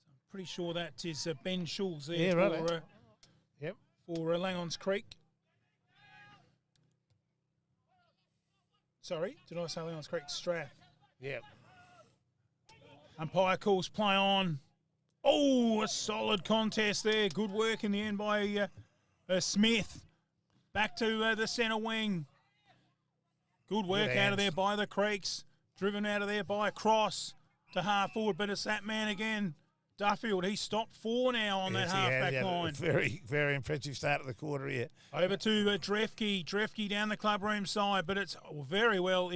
I'm pretty sure that is Ben Schulz there for Langhorne's Creek. Sorry, did I say Langhorne's Creek? Strath. Yep. Umpire calls play on. Oh, a solid contest there. Good work in the end by Smith. Back to the centre wing. Good work out of there by the Creeks. Driven out of there by Cross to half forward, but it's that man again, Duffield. He stopped 4 now on that half-back line. Very, very impressive start of the quarter here. Over to Drefke. Drefke down the clubroom side, but it's very well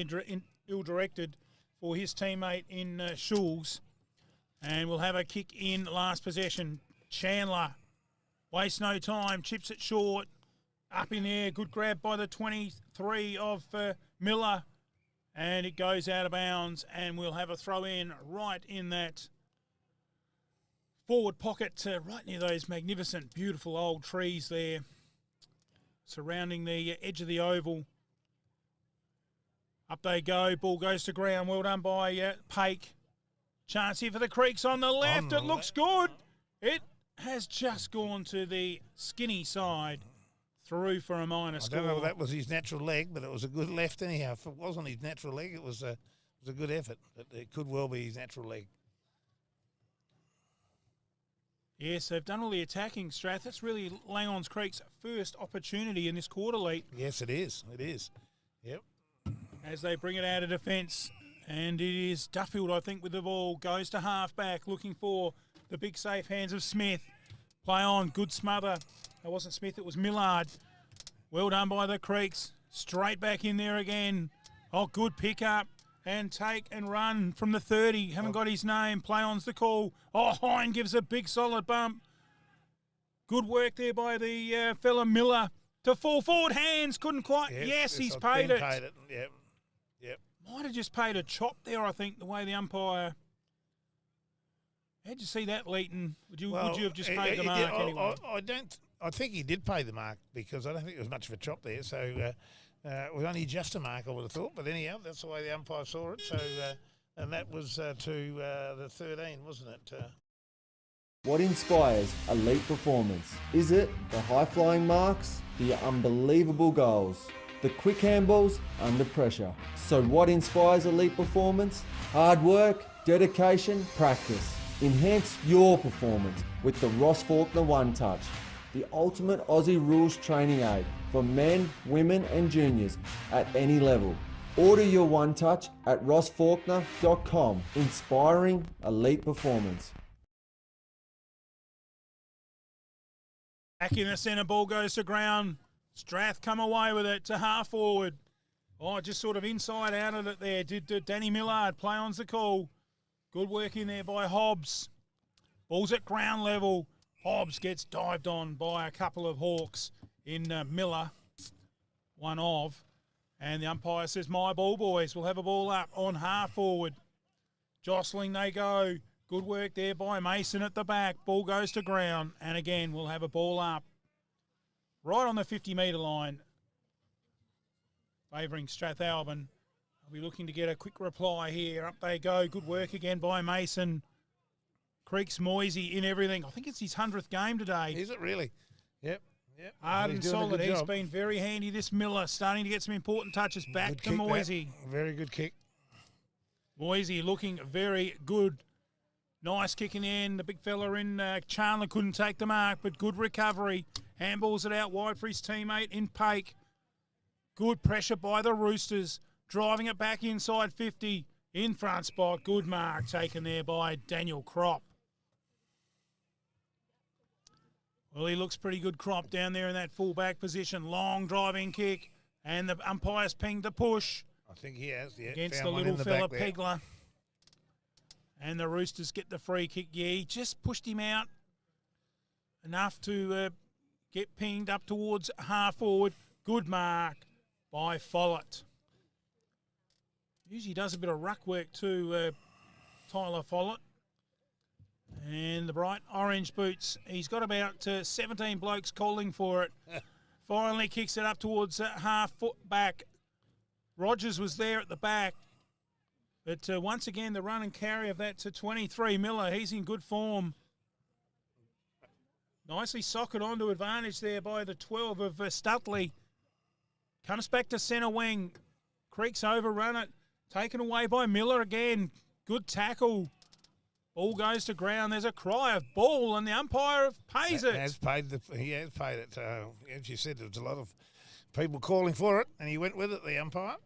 ill-directed for his teammate in Schulz. And we'll have a kick in last possession. Chandler, waste no time, chips it short. Up in there, good grab by the 23 of Miller. And it goes out of bounds, and we'll have a throw in right in that forward pocket, right near those magnificent, beautiful old trees there, surrounding the edge of the oval. Up they go, ball goes to ground, well done by Pake. Chance here for the Creeks on the left. It looks good. It has just gone to the skinny side, through for a minor score. I don't know if that was his natural leg, but it was a good left anyhow. If it wasn't his natural leg, it was a good effort. It could well be his natural leg. Yes, they've done all the attacking, Strath. That's really Langhorne's Creek's first opportunity in this quarter, Lee. Yes, it is. It is. Yep. As they bring it out of defence. And it is Duffield, I think, with the ball. Goes to half-back, looking for the big safe hands of Smith. Play on, good smother. It wasn't Smith, it was Millard. Well done by the Creeks. Straight back in there again. Oh, good pick-up. And take and run from the 30. Haven't got his name. Play on's the call. Oh, Hine gives a big solid bump. Good work there by the fella Miller. To full forward hands. Couldn't quite. Yes, he's paid it. Paid it. Yep. Yep. Might have just paid a chop there, I think, the way the umpire. How'd you see that, Leighton? Would you have just paid the mark anyway? I think he did pay the mark because I don't think there was much of a chop there. So it was only just a mark, I would have thought. But anyhow, that's the way the umpire saw it. So and that was to the 13, wasn't it? What inspires elite performance? Is it the high-flying marks, the unbelievable goals, the quick handballs under pressure? So what inspires elite performance? Hard work, dedication, practice. Enhance your performance with the Ross Faulkner One Touch, the ultimate Aussie rules training aid for men, women and juniors at any level. Order your One Touch at rossfaulkner.com. Inspiring elite performance. Back in the centre, ball goes to ground. Strath come away with it to half forward. Oh, just sort of inside out of it there. Did Danny Millard play on's the call. Good work in there by Hobbs. Ball's at ground level. Hobbs gets dived on by a couple of Hawks in Miller, one of. And the umpire says, my ball, boys. We'll have a ball up on half forward. Jostling they go. Good work there by Mason at the back. Ball goes to ground. And again, we'll have a ball up. Right on the 50-metre line. Favouring Strathalbyn. I'll be looking to get a quick reply here. Up they go. Good work again by Mason. Creeks Moisey in everything. I think it's his 100th game today. Is it really? Yep. Yep. Hard and solid. He's been very handy. This Miller starting to get some important touches. Back to Moisey. Very good kick. Moisey looking very good. Nice kick in the end. The big fella in Chandler couldn't take the mark, but good recovery. Handballs it out wide for his teammate in Pake. Good pressure by the Roosters. Driving it back inside 50. In front spot. Good mark taken there by Daniel Crop. Well, he looks pretty good, Crop, down there in that full-back position. Long driving kick. And the umpire's pinged the push. I think he has, yeah. Against the little fella, Pegler. And the Roosters get the free kick. Yeah, he just pushed him out enough to get pinged up towards half forward. Good mark by Follett. Usually does a bit of ruck work too, Tyler Follett. And the bright orange boots. He's got about 17 blokes calling for it. Finally kicks it up towards half foot back. Rogers was there at the back. But once again, the run and carry of that to 23 Miller. He's in good form. Nicely socket onto advantage there by the 12 of Stutley. Comes back to centre wing. Creeks overrun it. Taken away by Miller again. Good tackle. Ball goes to ground. There's a cry of ball, and the umpire pays it. He has paid it. As you said, there was a lot of people calling for it, and he went with it, the umpire.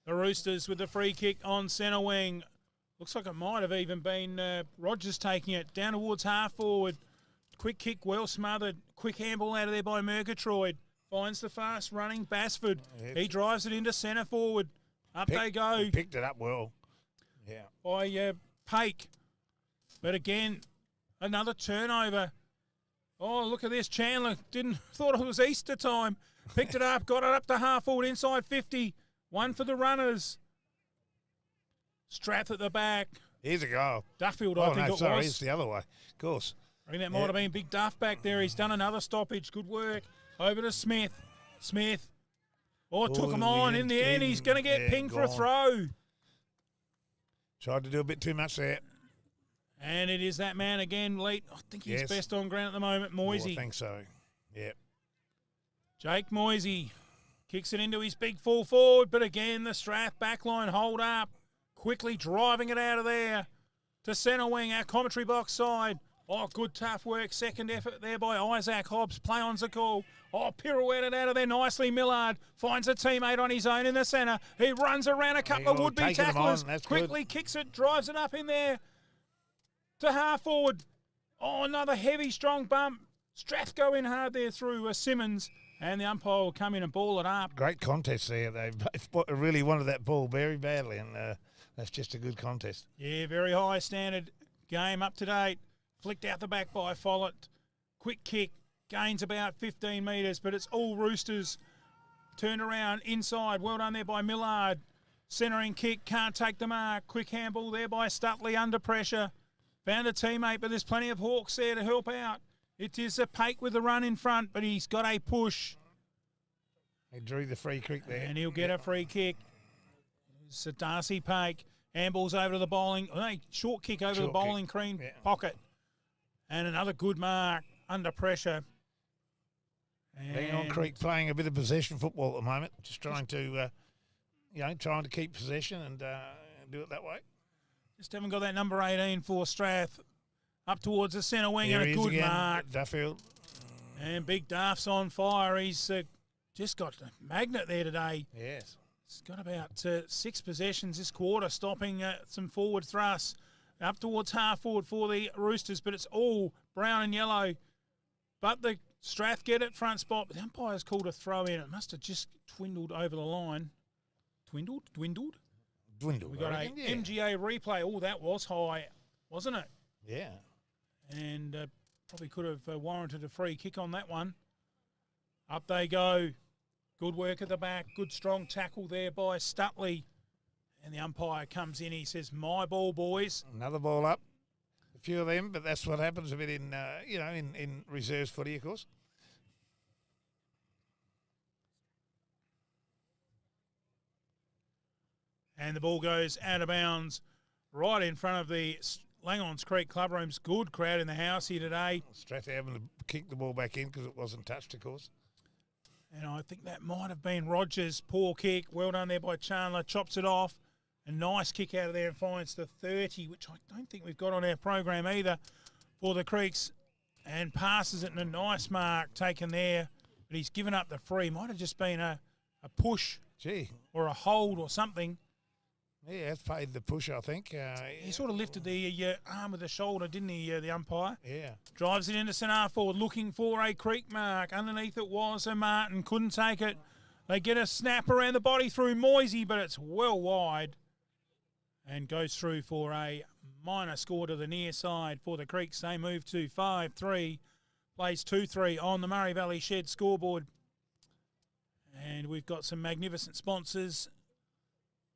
The Roosters with the free kick on centre wing. Looks like it might have even been Rogers taking it down towards half forward. Quick kick, well smothered. Quick handball out of there by Murgatroyd. Finds the fast running Basford. He drives it into centre forward. Up they go. He picked it up well. Yeah. By Pake. But again, another turnover. Oh, look at this. Chandler thought it was Easter time. Picked it up, got it up to half forward inside 50. One for the runners. Strath at the back. Here's a goal. Duffield, I think it was. It's the other way. Of course. I think that might have been Big Duff back there. He's done another stoppage. Good work. Over to Smith. Smith. Oh, took him on. In the end, he's going to get pinged for a throw. Tried to do a bit too much there. And it is that man again, Leet. I think he's best on ground at the moment, Moisey. I think so. Yep. Jake Moisey kicks it into his big full forward, but again, the Strath backline hold up. Quickly driving it out of there to centre wing, our commentary box side. Oh, good tough work. Second effort there by Isaac Hobbs. Play on's the call. Oh, pirouetted out of there nicely. Millard finds a teammate on his own in the centre. He runs around a couple of would-be tacklers. Quickly kicks it, drives it up in there to half forward. Oh, another heavy, strong bump. Strath go in hard there through Simmons. And the umpire will come in and ball it up. Great contest there. They really wanted that ball very badly, and that's just a good contest. Yeah, very high standard game up to date. Flicked out the back by Follett. Quick kick. Gains about 15 metres, but it's all Roosters. Turned around inside. Well done there by Millard. Centering kick. Can't take the mark. Quick handball there by Stutley under pressure. Found a teammate, but there's plenty of Hawks there to help out. It is a Pake with the run in front, but he's got a push. He drew the free kick there. And he'll get a free kick. It's a Darcy Pake. Handballs over to the bowling. Short kick over the bowling cream pocket. And another good mark under pressure. Langhorne Creek playing a bit of possession football at the moment. Just trying to, trying to keep possession and do it that way. Just haven't got that number 18 for Strath. up towards the centre wing, Here and he a is good again, mark. Duffield. And Big Duff's on fire. He's just got a magnet there today. Yes. He's got about 6 possessions this quarter, stopping some forward thrusts up towards half forward for the Roosters, but it's all brown and yellow. But the Strath get it front spot, but the umpire's called a throw in. It must have just dwindled over the line. Dwindled? We got a MGA replay. Oh, that was high, wasn't it? Yeah. And probably could have warranted a free kick on that one. Up they go. Good work at the back. Good strong tackle there by Stutley. And the umpire comes in. He says, "My ball, boys." Another ball up. A few of them, but that's what happens a bit in, in reserves footy, of course. And the ball goes out of bounds right in front of the Langhorne Creek Club Rooms. Good crowd in the house here today. Strathalbyn kicked the ball back in because it wasn't touched, of course. And I think that might have been Rogers' poor kick. Well done there by Chandler. Chops it off. A nice kick out of there and finds the 30, which I don't think we've got on our program either, for the Creeks. And passes it, and a nice mark taken there. But he's given up the free. Might have just been a push. Gee. Or a hold or something. Yeah, it's paid the push, I think. He sort of lifted the arm with the shoulder, didn't he, the umpire? Yeah. Drives it into centre forward, looking for a creek mark. Underneath it was a Martin, couldn't take it. They get a snap around the body through Moisey, but it's well wide. And goes through for a minor score to the near side for the Creeks. They move to 5-3. Plays 2-3 on the Murray Valley Shed scoreboard. And we've got some magnificent sponsors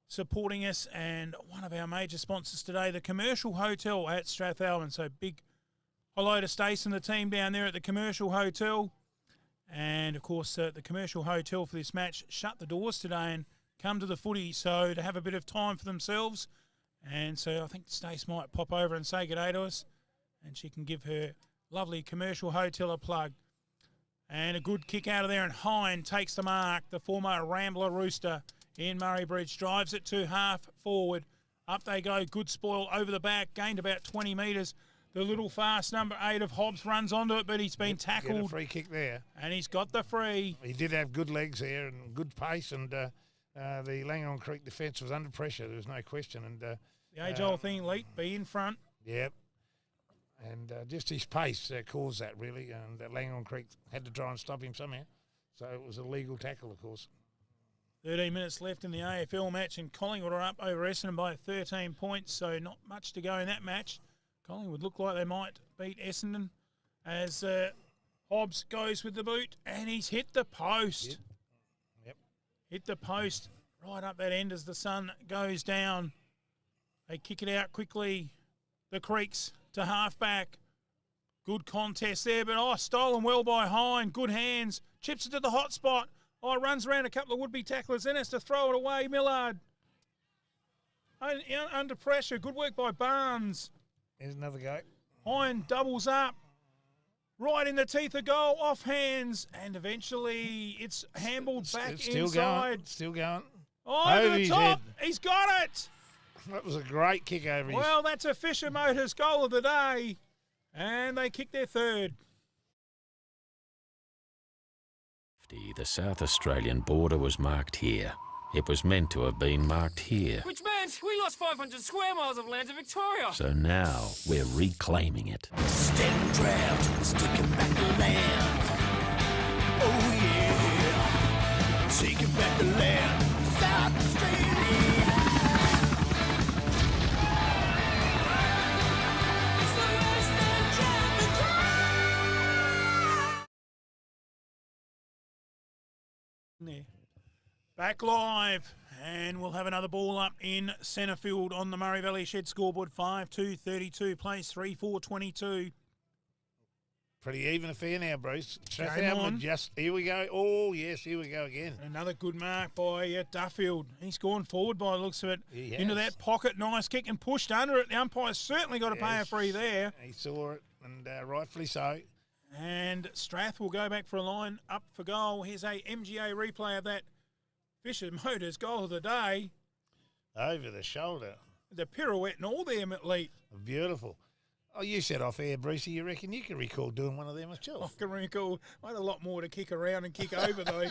supporting us, and one of our major sponsors today, the Commercial Hotel at Strathalbyn. So big hello to Stace and the team down there at the Commercial Hotel. And, of course, the Commercial Hotel for this match shut the doors today and come to the footy, so to have a bit of time for themselves. And so I think Stace might pop over and say good day to us, and she can give her lovely Commercial Hotel a plug. And a good kick out of there, and Hine takes the mark, the former Rambler Rooster in Murray Bridge, drives it to half forward. Up they go, good spoil over the back, gained about 20 metres. The little fast number 8 of Hobbs runs onto it, but he's been tackled. Get a free kick there. And he's got the free. He did have good legs there and good pace, and the Langhorne Creek defence was under pressure, there was no question. And the age-old thing, Leet, be in front. Yep. And just his pace caused that, really, and Langhorne Creek had to try and stop him somehow. So it was a legal tackle, of course. 13 minutes left in the AFL match, and Collingwood are up over Essendon by 13 points, so not much to go in that match. Collingwood look like they might beat Essendon as Hobbs goes with the boot, and he's hit the post. Yep. Hit the post right up that end as the sun goes down. They kick it out quickly. The Creeks to halfback. Good contest there, but stolen well by Hine. Good hands. Chips it to the hot spot. Runs around a couple of would-be tacklers, then has to throw it away. Millard under pressure. Good work by Barnes. Here's another go. Hine doubles up. Right in the teeth of goal, off hands, and eventually it's handballed back still inside. Going, still going. Over the top. Head. He's got it. That was a great kick over his... Well, that's a Fisher Motors goal of the day. And they kick their third. The South Australian border was marked here. It was meant to have been marked here. Which meant we lost 500 square miles of land to Victoria. So now we're reclaiming it. Stand draft, sticking back the land. Oh yeah, taking back the land. South Australia. It's the last stand draft. Back live, and we'll have another ball up in centre field on the Murray Valley Shed scoreboard. 5-2-32, plays 3-4-22. Pretty even affair now, Bruce. Here we go. Oh, yes, here we go again. Another good mark by Duffield. He's gone forward by the looks of it. Into that pocket, nice kick, and pushed under it. The umpire's certainly got to pay a free there. He saw it, and rightfully so. And Strath will go back for a line up for goal. Here's a MGA replay of that Fisher Motors goal of the day. Over the shoulder. The pirouette and all there, Leet. Beautiful. Oh, you said off air, Brucey, you reckon you can recall doing one of them I yourself? can recall. I had a lot more to kick around and kick over, though.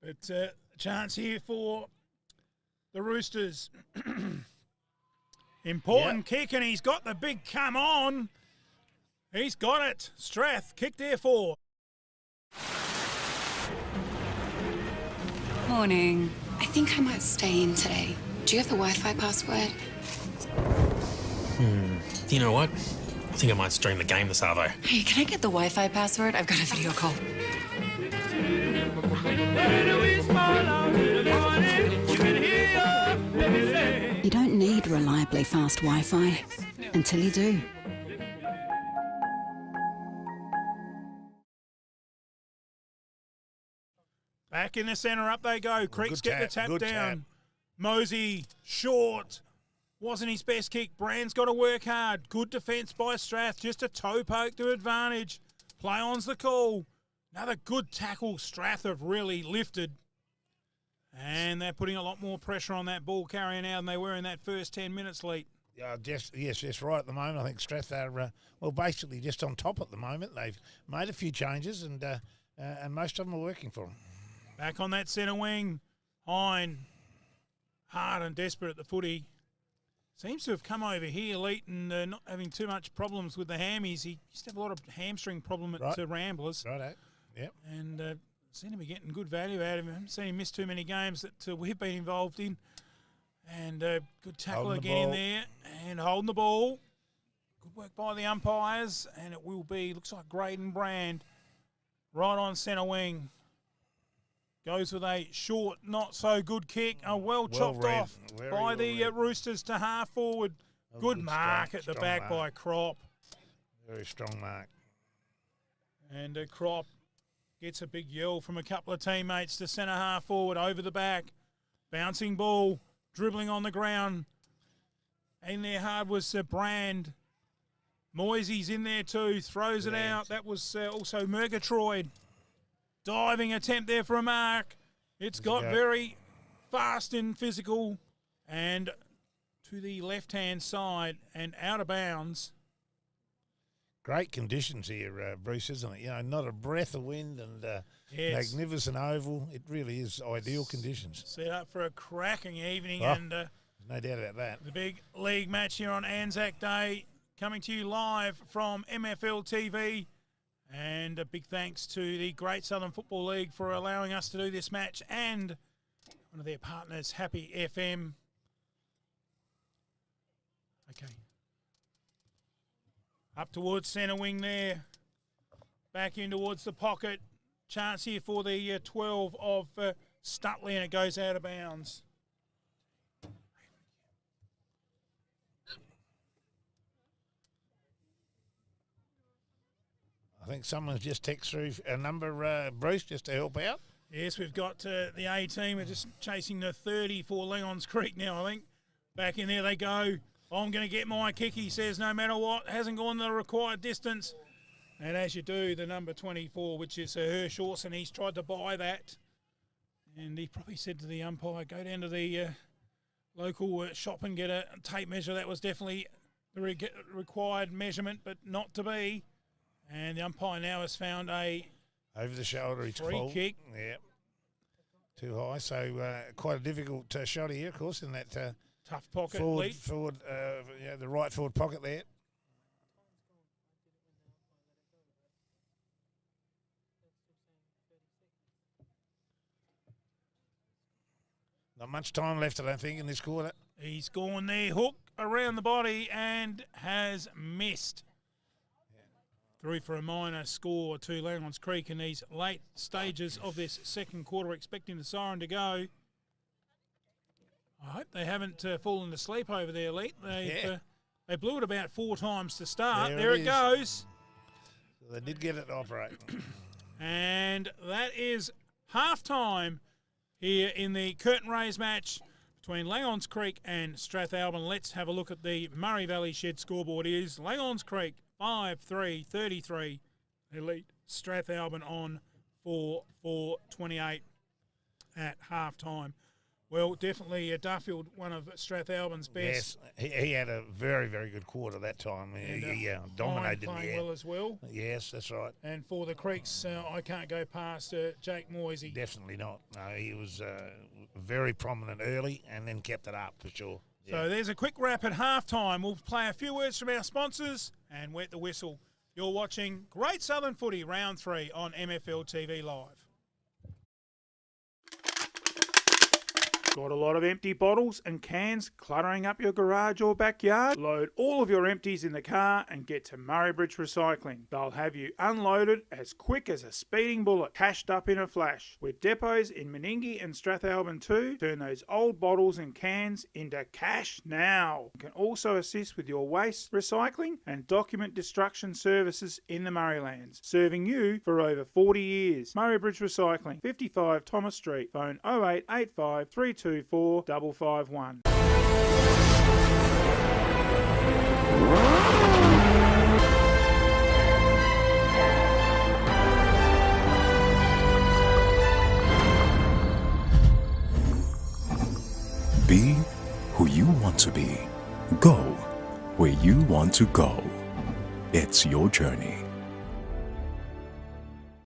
But chance here for the Roosters. Important kick, and he's got the big come on. He's got it. Strath, kick there for. Morning. I think I might stay in today. Do you have the Wi-Fi password? You know what? I think I might stream the game this arvo. Hey, can I get the Wi-Fi password? I've got a video call. You don't need reliably fast Wi-Fi until you do. Back in the centre, up they go. Creeks good get the tap, tap good down. tap. Mosey, short. Wasn't his best kick. Brand's got to work hard. Good defence by Strath. Just a toe poke to advantage. Play on's the call. Another good tackle. Strath have really lifted. And they're putting a lot more pressure on that ball carrier now than they were in that first 10 minutes lead. Yes, right at the moment. I think Strath are, basically just on top at the moment. They've made a few changes and most of them are working for them. Back on that centre wing. Hine, hard and desperate at the footy. Seems to have come over here late and not having too much problems with the hammies. He used to have a lot of hamstring problem at Ramblers. Righto, yep. And seem to be getting good value out of him. I haven't seen him miss too many games that we've been involved in. And good tackle Holding the again in ball. there. And holding the ball. Good work by the umpires. And it will be, looks like Graydon Brand right on centre wing. Goes with a short, not so good kick. Well chopped read. off Very by well the read. Roosters to half forward. Good mark at the strong back mark. by Crop. Very strong mark. And Crop gets a big yell from a couple of teammates to centre half forward over the back. Bouncing ball, dribbling on the ground. In there hard was Brand. Moisey's in there too, throws it out. That was also Murgatroyd. Diving attempt there for a mark. It's got very fast and physical. And to the left-hand side and out of bounds. Great conditions here, Bruce, isn't it? You know, not a breath of wind and Yes. magnificent oval. It really is ideal conditions. Set up for a cracking evening. Oh, And no doubt about that. the big league match here on Anzac Day. Coming to you live from MFL TV. And a big thanks to the Great Southern Football League for allowing us to do this match and one of their partners, Happy FM. Okay. Up towards centre wing there. Back in towards the pocket. Chance here for the 12 of Stutley, and it goes out of bounds. I think someone's just texted through a number, Bruce, just to help out. Yes, we've got the A team. We're just chasing the 30 for Langhorne's Creek now, I think. Back in there they go. I'm going to get my kick, he says, no matter what. Hasn't gone the required distance. And as you do, the number 24, which is Hirsch Orson, he's tried to buy that. And he probably said to the umpire, go down to the local shop and get a tape measure. That was definitely the required measurement, but not to be. And the umpire now has found a Over the shoulder, it's free called. kick. Yeah. Too high. So quite a difficult shot here, of course, in that tough pocket forward, lead. the right forward pocket there. Not much time left, I don't think, in this quarter. He's gone there, hook around the body and has missed. Through for a minor score to Langhorne's Creek in these late stages of this second quarter, expecting the siren to go. I hope they haven't fallen asleep over there, Elite. They blew it about 4 times to start. There it goes. So they did get it to operate. And that is half-time here in the curtain raise match between Langhorne's Creek and Strathalbyn. Let's have a look at the Murray Valley Shed scoreboard. It is Langhorne's Creek 5-3-33. Elite Strathalbyn on 4-4-28 at half-time. Well, definitely Duffield, one of Strathalbyn's best. Yes, he had a very, very good quarter that time. He dominated in the playing air. well as well. Yes, that's right. And for the Creeks, I can't go past Jake Moisey. Definitely not. No, he was very prominent early and then kept it up for sure. Yeah. So there's a quick wrap at halftime. We'll play a few words from our sponsors and wet the whistle. You're watching Great Southern Footy Round 3 on MFL TV Live. Got a lot of empty bottles and cans cluttering up your garage or backyard? Load all of your empties in the car and get to Murray Bridge Recycling. They'll have you unloaded as quick as a speeding bullet, cashed up in a flash. With depots in Meningie and Strathalbyn too, turn those old bottles and cans into cash now. You can also assist with your waste recycling and document destruction services in the Murraylands, serving you for over 40 years. Murray Bridge Recycling, 55 Thomas Street, phone 0885 324 551. Be who you want to be. Go where you want to go. It's your journey.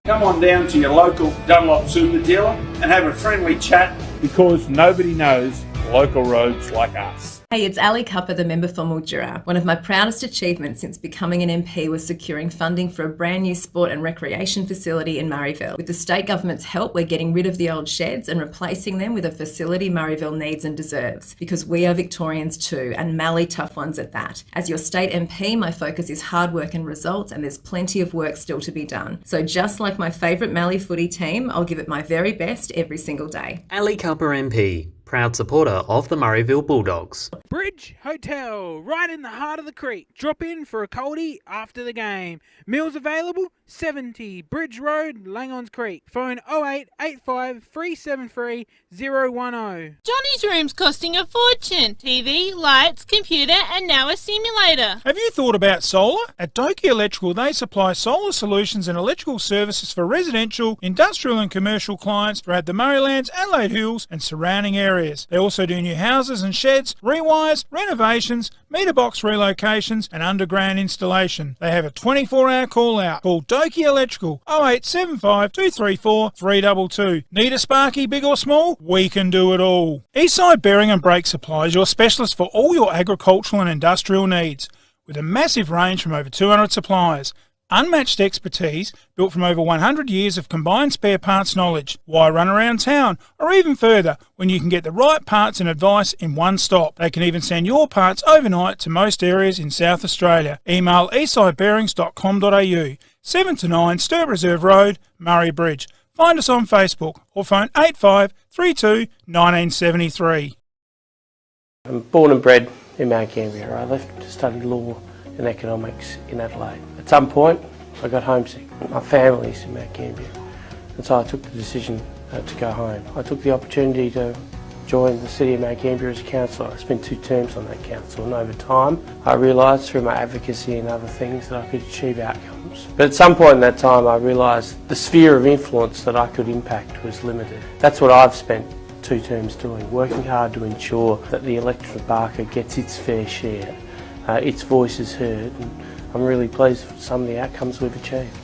Come on down to your local Dunlop Super dealer and have a friendly chat, because nobody knows local roads like us. Hey, it's Ali Cupper, the member for Mildura. One of my proudest achievements since becoming an MP was securing funding for a brand new sport and recreation facility in Murrayville. With the state government's help, we're getting rid of the old sheds and replacing them with a facility Murrayville needs and deserves, because we are Victorians too, and Mallee tough ones at that. As your state MP, my focus is hard work and results, and there's plenty of work still to be done. So just like my favourite Mallee footy team, I'll give it my very best every single day. Ali Cupper MP, proud supporter of the Murrayville Bulldogs. Bridge Hotel, right in the heart of the creek. Drop in for a coldie after the game. Meals available, 70 Bridge Road, Langhorne Creek. Phone 0885 373 010. Johnny's room's costing a fortune. TV, lights, computer, and now a simulator. Have you thought about solar? At Doki Electrical, they supply solar solutions and electrical services for residential, industrial and commercial clients throughout the Murraylands, Adelaide Hills and surrounding areas. They also do new houses and sheds, rewires, renovations, meter box relocations and underground installation. They have a 24-hour call out. Call Doki Electrical 0875 234 322. Need a sparky, big or small? We can do it all. Eastside Bearing and Brake Supply is your specialist for all your agricultural and industrial needs, with a massive range from over 200 suppliers. Unmatched expertise built from over 100 years of combined spare parts knowledge. Why run around town or even further when you can get the right parts and advice in one stop? They can even send your parts overnight to most areas in South Australia. Email eastsidebearings.com.au, 7 to 9 Sturb Reserve Road, Murray Bridge. Find us on Facebook or phone 8532 1973. I'm born and bred in Mount Gambier. I left to study law and economics in Adelaide. At some point, I got homesick. My family's in Mount Gambier, and so I took the decision to go home. I took the opportunity to join the City of Mount Gambier as a councillor. I spent 2 terms on that council, and over time, I realised through my advocacy and other things that I could achieve outcomes. But at some point in that time, I realised the sphere of influence that I could impact was limited. That's what I've spent 2 terms doing, working hard to ensure that the electorate of Barker gets its fair share. Its voice is heard, and I'm really pleased with some of the outcomes we've achieved.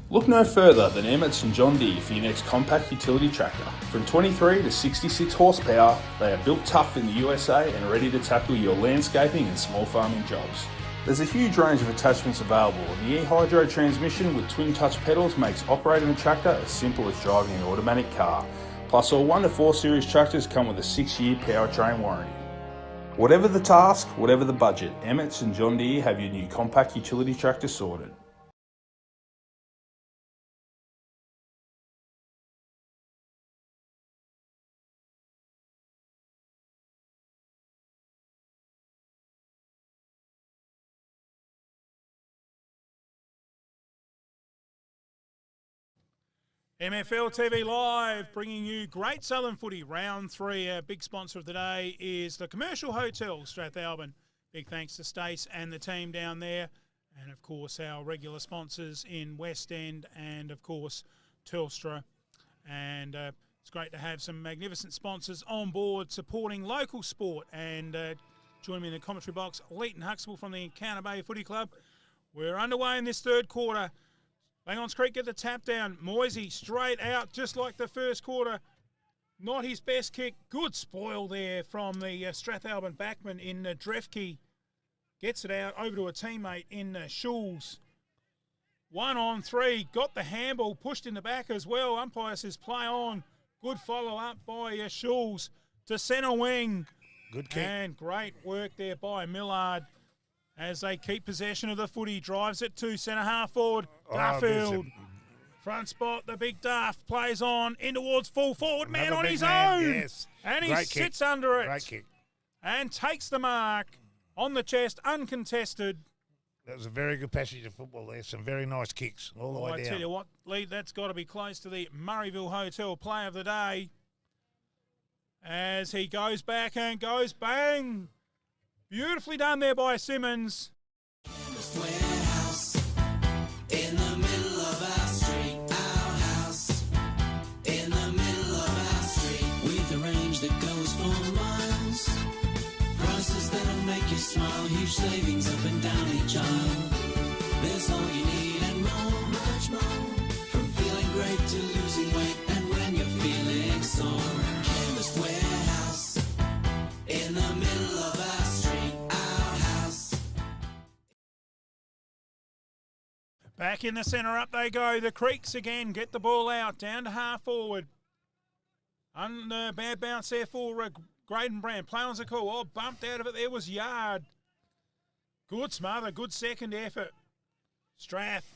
Look no further than Emmett and John Deere for your next compact utility tractor. From 23 to 66 horsepower, they are built tough in the USA and ready to tackle your landscaping and small farming jobs. There's a huge range of attachments available, and the eHydro transmission with twin touch pedals makes operating a tractor as simple as driving an automatic car. Plus, all 1 to 4 series tractors come with a 6-year powertrain warranty. Whatever the task, whatever the budget, Emmett and John Deere have your new compact utility tractor sorted. MFL TV Live, bringing you Great Southern Footy Round 3. Our big sponsor of the day is the Commercial Hotel, Strathalbyn. Big thanks to Stace and the team down there. And, of course, our regular sponsors in West End and, of course, Telstra. And It's great to have some magnificent sponsors on board supporting local sport. And join me in the commentary box, Leighton Huxtable from the Encounter Bay Footy Club. We're underway in this third quarter. Langhorne Creek get the tap down. Moisey straight out just like the first quarter. Not his best kick. Good spoil there from the Strathalbyn backman in Drefke. Gets it out over to a teammate in Schulz. 1-on-3. Got the handball pushed in the back as well. Umpire says play on. Good follow up by Schulz to centre wing. Good kick. And great work there by Millard as they keep possession of the footy. Drives it to centre half forward. Duffield. Front spot, the big Duff plays on in towards full forward. Man on his own. Yes. And he sits under it. Great kick. And takes the mark on the chest, uncontested. That was a very good passage of football there. Some very nice kicks all the way down. I tell you what, Lee, that's got to be close to the Murrayville Hotel play of the day. As he goes back and goes bang. Beautifully done there by Simmons. Warehouse in the middle of our street, our house in the middle of our street, with a range that goes for miles, prices that'll make you smile, huge savings up and down each aisle. There's all you need and more, much more, from feeling great to losing weight, and when you're feeling sore, Chemist Warehouse in the middle of our street, our house. Back in the centre, up they go. The Creeks again get the ball out, down to half forward. Bad bounce there for Graydon Brand. Play on's a call. Oh, bumped out of it. There was Yard. Good smother, good second effort. Strath,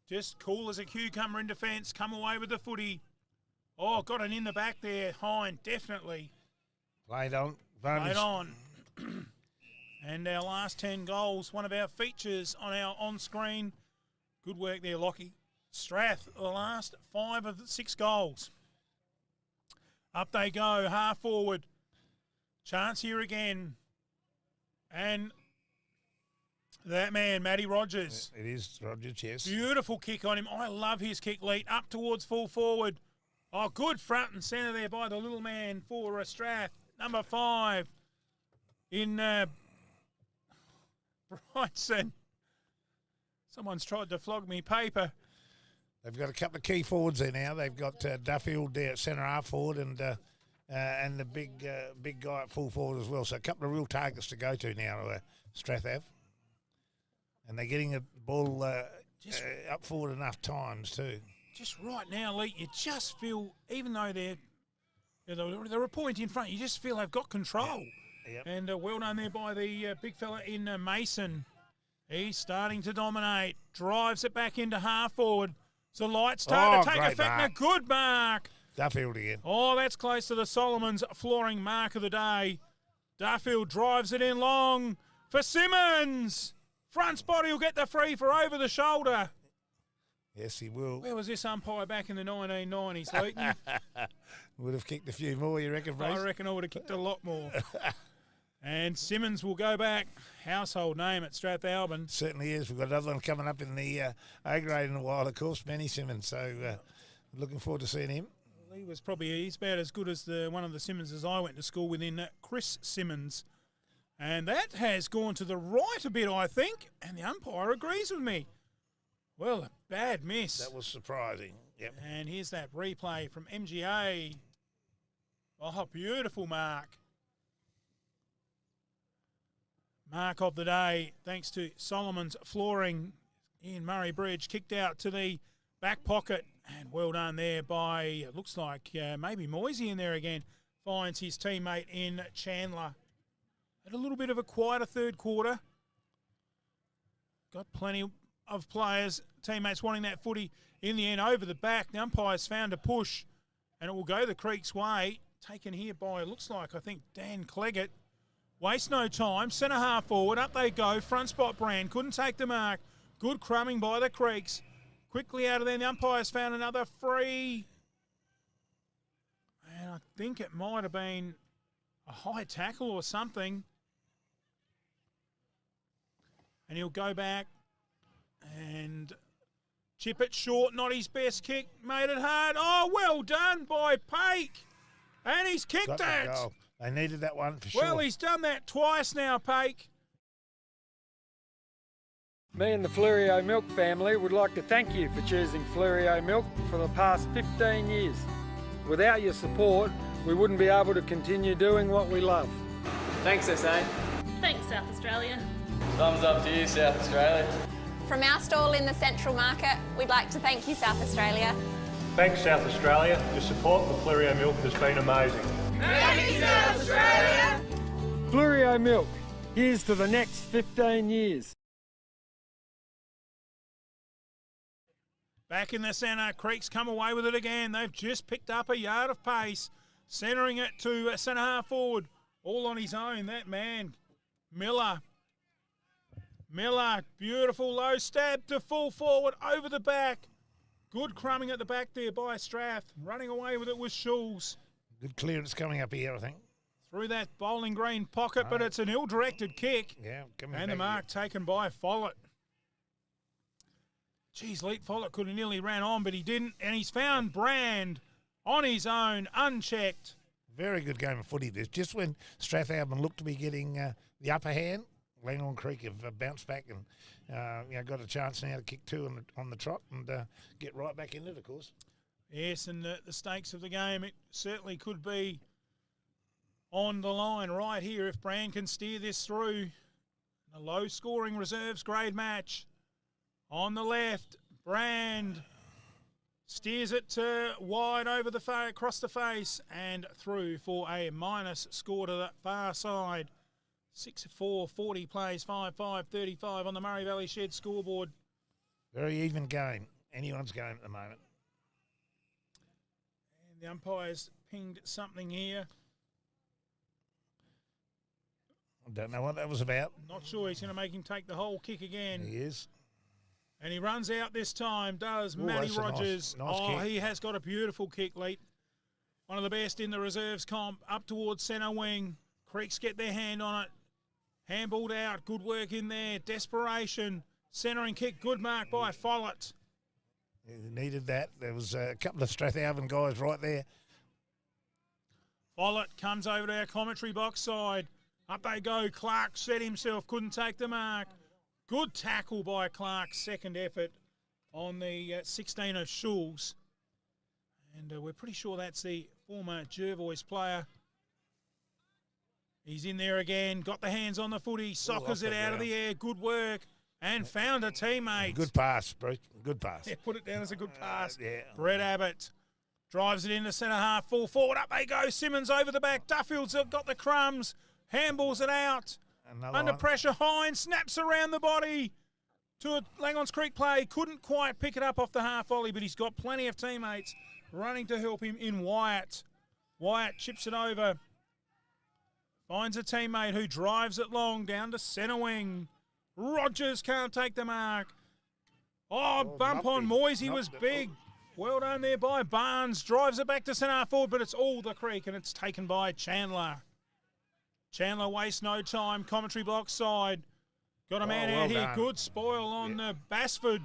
just cool as a cucumber in defence. Come away with the footy. Oh, got an in the back there. Hind, definitely. Played on. Played on. And our last 10 goals, one of our features on our on-screen. Good work there, Lockie. Strath, the last 5 of the 6 goals. Up they go, half forward. Chance here again. And that man, Matty Rogers. It is Rogers, yes. Beautiful kick on him. I love his kick lead. Up towards full forward. Oh, good front and centre there by the little man for Strath. Number 5 in Bryson. Someone's tried to flog me paper. They've got a couple of key forwards there now. They've got Duffield there at centre half forward and the big guy at full forward as well. So a couple of real targets to go to now, Strath have. And they're getting the ball up forward enough times too. Just right now, Lee, you just feel, even though they're a point in front, you just feel they've got control. Yep. And well done there by the big fella in Mason. He's starting to dominate. Drives it back into half forward. So light start to take effect and a good mark. Duffield again. Oh, that's close to the Solomons flooring mark of the day. Duffield drives it in long for Simmons. Front spot, he'll get the free for over the shoulder. Yes, he will. Where was this umpire back in the 1990s, Leighton? Would have kicked a few more, you reckon, Bruce? I reckon I would have kicked a lot more. And Simmons will go back. Household name at Strathalbyn. Certainly is. We've got another one coming up in the A grade in a while, of course, Manny Simmons. So looking forward to seeing him. He's about as good as one of the Simmonses I went to school with in Chris Simmons. And that has gone to the right a bit, I think. And the umpire agrees with me. Well, a bad miss. That was surprising. Yep. And here's that replay from MGA. Oh, beautiful mark. Mark of the day, thanks to Solomon's flooring in Murray Bridge. Kicked out to the back pocket. And well done there by, it looks like maybe Moisey in there again. Finds his teammate in Chandler. Had a little bit of a quieter third quarter. Got plenty of players, teammates wanting that footy in the end over the back. The umpire's found a push and it will go the Creek's way. Taken here by, looks like, I think, Dan Cleggett. Waste no time. Centre half forward. Up they go. Front spot Brand. Couldn't take the mark. Good crumbing by the Creeks. Quickly out of there. The umpire's found another free. And I think it might have been a high tackle or something. And he'll go back and Chip it short, not his best kick. Made it hard. Oh, well done by Pake. And he's kicked Got the it. goal. They needed that one for Well, sure. he's done that twice now, Pake. Me and the Fleurieu Milk family would like to thank you for choosing Fleurieu Milk for the past 15 years. Without your support, we wouldn't be able to continue doing what we love. Thanks, SA. Thanks, South Australia. Thumbs up to you, South Australia. From our stall in the Central Market, we'd like to thank you, South Australia. Thanks, South Australia. Your support for Fleurieu Milk has been amazing. Thank you, South Australia. Fleurieu Milk, here's to the next 15 years. Back in the centre, Creek's come away with it again. They've just picked up a yard of pace, centering it to centre half forward. All on his own, that man, Miller. Miller, beautiful low stab to full forward over the back. Good crumbing at the back there by Strath. Running away with it was Schulz. Good clearance coming up here, I think. Through that bowling green pocket, but it's an ill-directed kick. Yeah, coming and the mark taken by Follett. Geez, Leet Follett could have nearly ran on, but he didn't. And he's found Brand on his own, unchecked. Very good game of footy. This just when Strathalbyn looked to be getting the upper hand, Langhorne Creek have bounced back and got a chance now to kick two on the trot and get right back in it, of course. Yes, and the stakes of the game, it certainly could be on the line right here if Brand can steer this through. A low-scoring reserves grade match. On the left, Brand steers it wide over the across the face and through for a minus score to the far side. 6-4, 40 plays, 5-5, 35 on the Murray Valley Shed scoreboard. Very even game. Anyone's game at the moment. And the umpire's pinged something here. I don't know what that was about. Not sure. He's going to make him take the whole kick again. He is. And he runs out this time, does Ooh, Matty that's a Rogers. nice kick. He has got a beautiful kick, Leet. One of the best in the reserves comp, up towards centre wing. Creeks get their hand on it. Handballed out, good work in there. Desperation, centering kick, good mark by Follett. He needed that. There was a couple of Strathalbyn guys right there. Follett comes over to our commentary box side. Up they go. Clark set himself, couldn't take the mark. Good tackle by Clark, second effort on the 16 of Schulz. And we're pretty sure that's the former Jervois player. He's in there again, got the hands on the footy, soccers it out of the air, good work, and found a teammate. Good pass, Bruce. Good pass. Yeah, put it down as a good pass. Yeah. Brett Abbott drives it into centre half, full forward, up they go. Simmons over the back, Duffield's got the crumbs, handballs it out. Under pressure, Hines snaps around the body to a Langhorne Creek play. Couldn't quite pick it up off the half volley, but he's got plenty of teammates running to help him in Wyatt. Wyatt chips it over. Finds a teammate who drives it long down to centre wing. Rogers can't take the mark. Bump on Moisey was big. Well done there by Barnes. Drives it back to centre half forward, but it's all the Creek, and it's taken by Chandler. Chandler wastes no time. Commentary box side. Got a man out here. Done. Good spoil on Basford.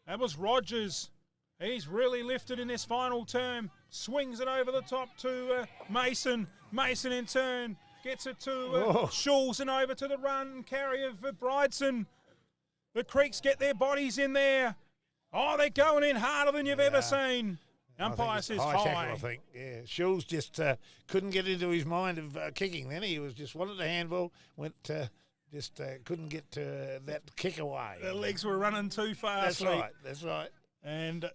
That was Rogers. He's really lifted in this final term. Swings it over the top to Mason. Mason in turn gets it to Schulz and over to the run and carry of Bridson. The Creeks get their bodies in there. Oh, they're going in harder than you've ever seen. Umpire says high. Tackle, I think. Yeah, Schulz just couldn't get into his mind of kicking. Then he was just wanted the handball, couldn't get that kick away. The legs were running too fast. That's right. And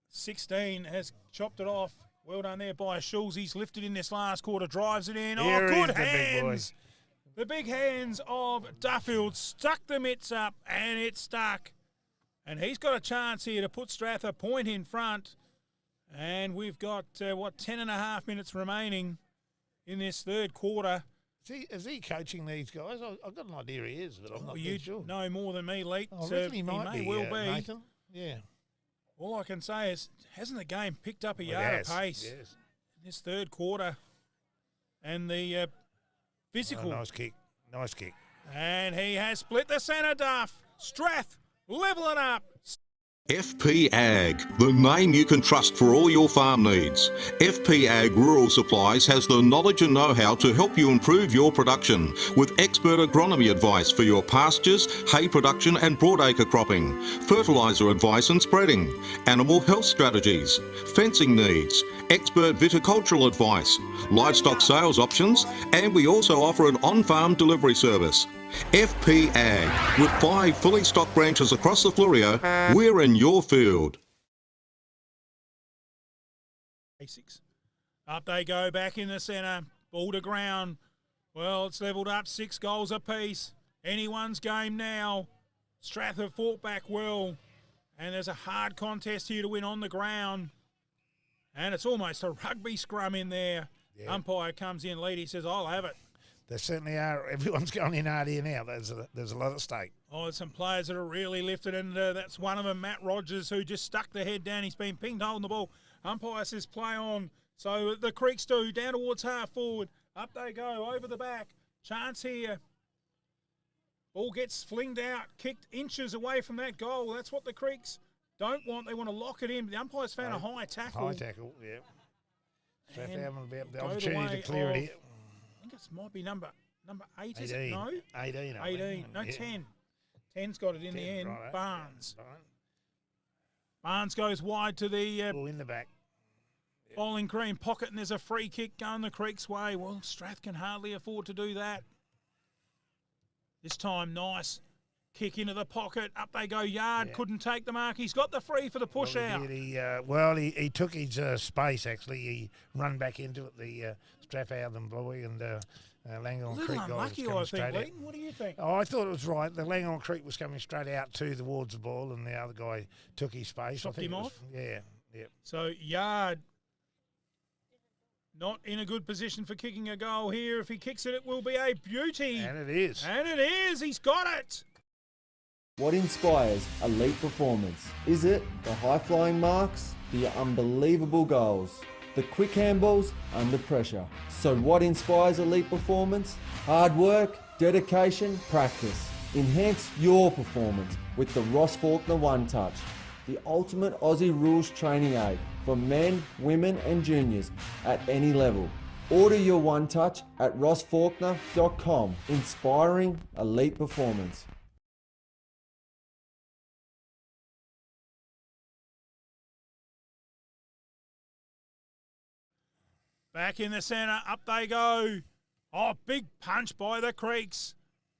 16 has chopped it off. Well done there by Schulz. He's lifted in this last quarter, drives it in. Here good is the hands. big boy. The big hands of Duffield stuck the mitts up, and it stuck. And he's got a chance here to put Strath a point in front. And we've got, 10 and a half minutes remaining in this third quarter. Is he coaching these guys? I've got an idea he is, but I'm not you sure. know more than me, Leet. I reckon he might may be, well be. Nathan. Yeah. All I can say is, hasn't the game picked up a yard of pace in this third quarter? And the physical. Nice kick. Nice kick. And he has split the centre, Duff. Strath, level it up. FP Ag, the name you can trust for all your farm needs. FP Ag Rural Supplies has the knowledge and know-how to help you improve your production with expert agronomy advice for your pastures, hay production and broadacre cropping, fertiliser advice and spreading, animal health strategies, fencing needs, expert viticultural advice, livestock sales options, and we also offer an on-farm delivery service. FP Ag. With 5 fully stocked branches across the Fleurieu, we're in your field. Up they go back in the centre. Ball to ground. Well, it's levelled up 6 goals apiece. Anyone's game now. Strath have fought back well. And there's a hard contest here to win on the ground. And it's almost a rugby scrum in there. Yeah. Umpire comes in lead. He says, I'll have it. They certainly are. Everyone's going in hard here now. There's a lot at stake. Oh, there's some players that are really lifted, and that's one of them, Matt Rogers, who just stuck the head down. He's been pinged holding the ball. Umpire says play on. So the Creeks do, down towards half forward. Up they go, over the back. Chance here. Ball gets flinged out, kicked inches away from that goal. That's what the Creeks don't want. They want to lock it in. The umpire's found a high tackle. High tackle, yeah. Strathalbyn about the opportunity to clear it here. I think it might be number 8, 18. is it? No? 18. 18. No, yeah. 10. 10's got it in 10, the end. right, Barnes. Right. Barnes goes wide to the ball in the back. bowling green pocket, and there's a free kick going the Creeks' way. Well, Strath can hardly afford to do that. This time, nice kick into the pocket. Up they go. Yard couldn't take the mark. He's got the free for the push out. He took his space, actually. He run back into it, the Strathalbyn boy, and Langhorne Creek guy was coming straight out. What do you think? Oh, I thought it was right. The Langhorne Creek was coming straight out towards the ball, and the other guy took his space. Chopped him off? Yeah. So, Yard not in a good position for kicking a goal here. If he kicks it, it will be a beauty. And it is. And it is. He's got it. What inspires elite performance? Is it the high-flying marks, the unbelievable goals, the quick handballs under pressure? So what inspires elite performance? Hard work, dedication, practice. Enhance your performance with the Ross Faulkner One Touch, the ultimate Aussie rules training aid for men, women and juniors at any level. Order your One Touch at rossfaulkner.com. Inspiring elite performance. Back in the centre, up they go. Oh, big punch by the Creeks.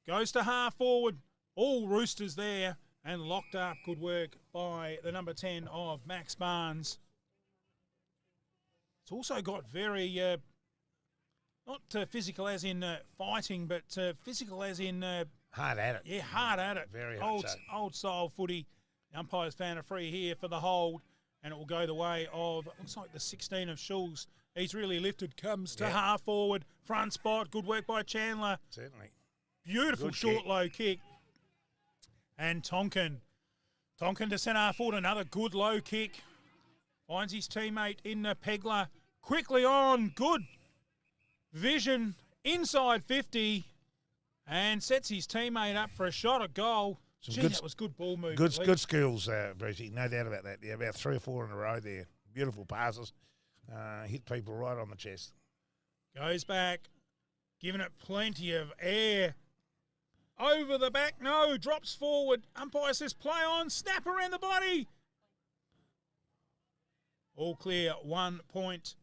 Goes to half forward. All Roosters there and locked up. Good work by the number 10 of Max Barnes. It's also got very, not physical as in fighting, but physical as in... hard at it. Yeah, hard at it. Very hard. Old style footy. The umpire's found a free here for the hold, and it will go the way of, looks like the 16 of Schulz. He's really lifted, comes to half forward, front spot. Good work by Chandler. Certainly. Beautiful Good short, kick. low kick. And Tonkin to centre half forward, another good low kick. Finds his teammate in Pegler. Quickly on, good vision, inside 50. And sets his teammate up for a shot at goal. That was good ball movement. Good skills, Brucey. No doubt about that. Yeah, about 3 or 4 in a row there. Beautiful passes. Hit people right on the chest. Goes back, giving it plenty of air. Over the back, no, drops forward. Umpire says play on, snap around the body. All clear, 1 point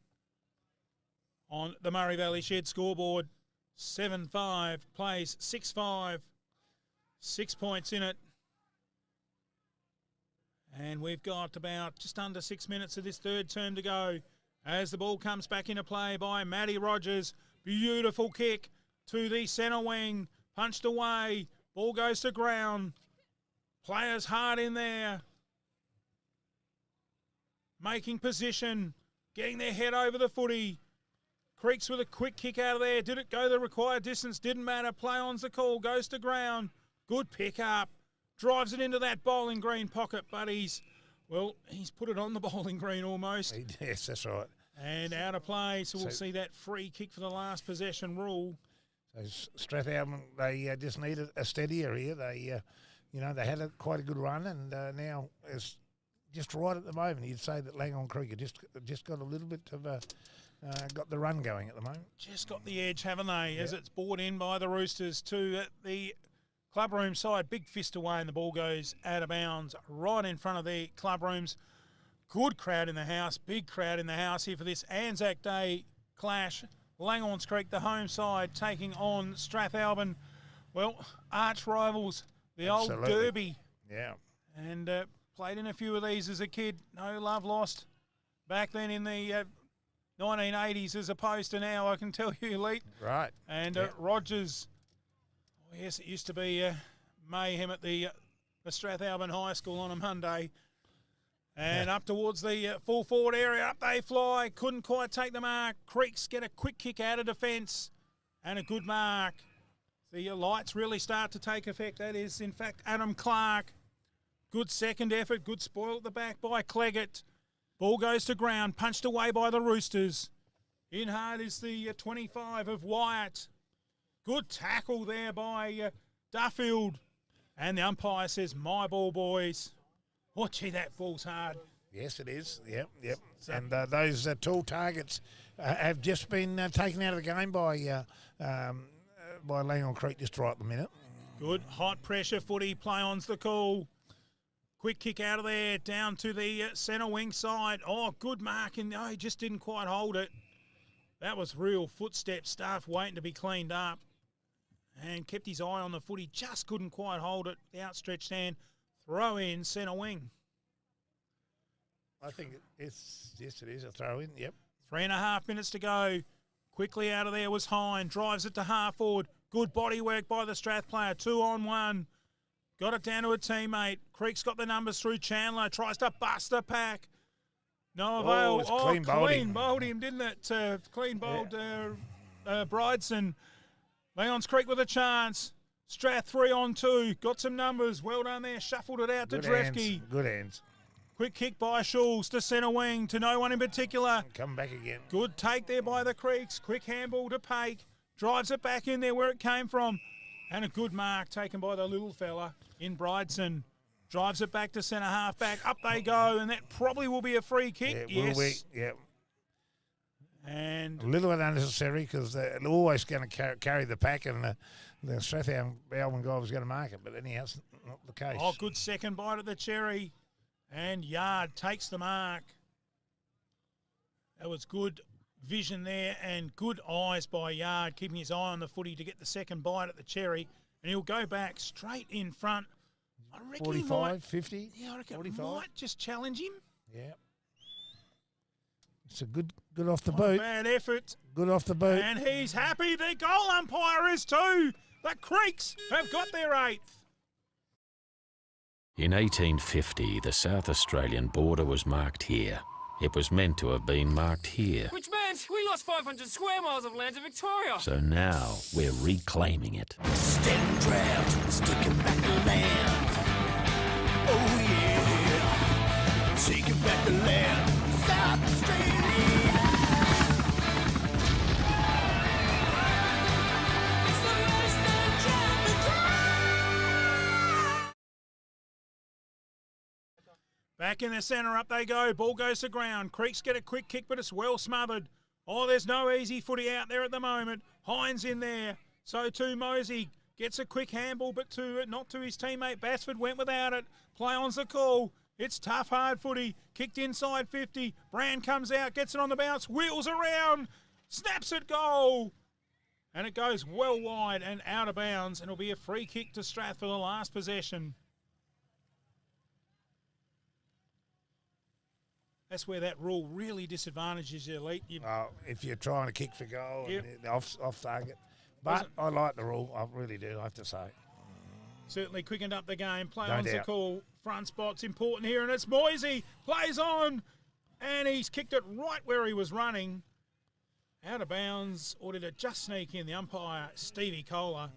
on the Murray Valley Shed scoreboard. 7-5, plays 6-5. 6 points in it. And we've got about just under 6 minutes of this third term to go. As the ball comes back into play by Matty Rogers. Beautiful kick to the centre wing. Punched away. Ball goes to ground. Players hard in there. Making position. Getting their head over the footy. Creeks with a quick kick out of there. Did it go the required distance? Didn't matter. Play on's the call. Goes to ground. Good pick up. Drives it into that bowling green pocket, but he's put it on the bowling green almost. Yes, that's right. And out of play, so we'll see that free kick for the last possession rule. So Strathalbyn, they just needed a steadier here. They, they had quite a good run, and now as just right at the moment. You'd say that Langhorne Creek had just got a little bit of got the run going at the moment. Just got the edge, haven't they? As it's brought in by the Roosters to the clubroom side. Big fist away and the ball goes out of bounds right in front of the clubrooms. Good crowd in the house. Big crowd in the house here for this Anzac Day clash. Langhorne Creek, the home side, taking on Strathalbyn. Well, arch rivals, the old derby. Yeah. And played in a few of these as a kid. No love lost back then in the 1980s as opposed to now, I can tell you, Elite. Right. And Rogers, yes, it used to be mayhem at the Strathalbyn High School on a Monday. And up towards the full forward area, up they fly. Couldn't quite take the mark. Creeks get a quick kick out of defence and a good mark. The lights really start to take effect. That is, in fact, Adam Clark. Good second effort. Good spoil at the back by Cleggett. Ball goes to ground. Punched away by the Roosters. In hard is the 25 of Wyatt. Good tackle there by Duffield. And the umpire says, my ball, boys. Oh, gee, that ball's hard. Yes, it is. Yep. And those tall targets have just been taken out of the game by Langhorne Creek just right at the minute. Good hot pressure footy. Play-on's the call. Quick kick out of there, down to the centre wing side. Oh, good marking. No, he just didn't quite hold it. That was real footstep stuff waiting to be cleaned up. And kept his eye on the footy. Just couldn't quite hold it. The outstretched hand. Throw in centre wing. I think it is a throw in, yep. 3.5 minutes to go. Quickly out of there was Hine. Drives it to half forward. Good body work by the Strath player. 2-on-1. Got it down to a teammate. Creek's got the numbers through Chandler. Tries to bust the pack. No avail. Clean bowled him, didn't it? Clean bowled Bridson. Langhorne Creek with a chance. Strath 3-on-2. Got some numbers. Well done there. Shuffled it out to Drefke. Good hands. Quick kick by Schulz to centre wing to no one in particular. Come back again. Good take there by the Creeks. Quick handball to Pake. Drives it back in there where it came from. And a good mark taken by the little fella in Bridson. Drives it back to centre half back. Up they go, and that probably will be a free kick. Yeah, will be. Yeah. And a little bit unnecessary because they're always going to carry the pack, and the Strathalbyn guy was going to mark it, but anyhow, it's not the case. Oh, good second bite at the cherry. And Yard takes the mark. That was good vision there and good eyes by Yard, keeping his eye on the footy to get the second bite at the cherry. And he'll go back straight in front. I reckon 45, 50? Yeah, I reckon 45. might just challenge him. Yeah. It's a good off the boot. Bad effort. Good off the boot. And he's happy. The goal umpire is too. The Creeks have got their 8th. In 1850, the South Australian border was marked here. It was meant to have been marked here. Which meant we lost 500 square miles of land to Victoria. So now we're reclaiming it. Stand draft, sticking back the land. Oh yeah, taking back the land. South Australia. It's the race that drives the crowd. Back in the centre, up they go. Ball goes to ground. Creeks get a quick kick, but it's well smothered. Oh, there's no easy footy out there at the moment. Hines in there. So too Mosey gets a quick handball, but not to his teammate. Basford went without it. Play on's the call. It's tough, hard footy. Kicked inside 50. Brand comes out, gets it on the bounce, wheels around, snaps it goal. And it goes well wide and out of bounds, and it'll be a free kick to Strath for the last possession. That's where that rule really disadvantages you, Elite. If you're trying to kick for goal and off target. But I like the rule. I really do, I have to say. Certainly quickened up the game. Play on's the call. Front spot's important here, and it's Moisey. Plays on, and he's kicked it right where he was running. Out of bounds, or did it just sneak in? The umpire, Stevie Kohler,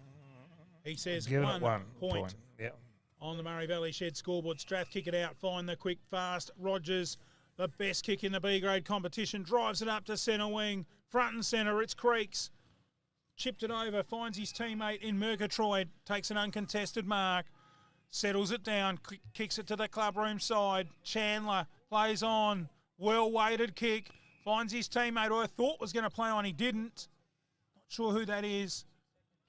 he says give one, it 1 point. Yep. On the Murray Valley Shed scoreboard. Strath kick it out, find the quick, fast. Rogers, the best kick in the B-grade competition, drives it up to centre wing. Front and centre, it's Creeks. Chipped it over, finds his teammate in Murgatroyd, takes an uncontested mark. settles it down, kicks it to the clubroom side. Chandler plays on, well-weighted kick, finds his teammate who I thought was going to play on, he didn't. Not sure who that is.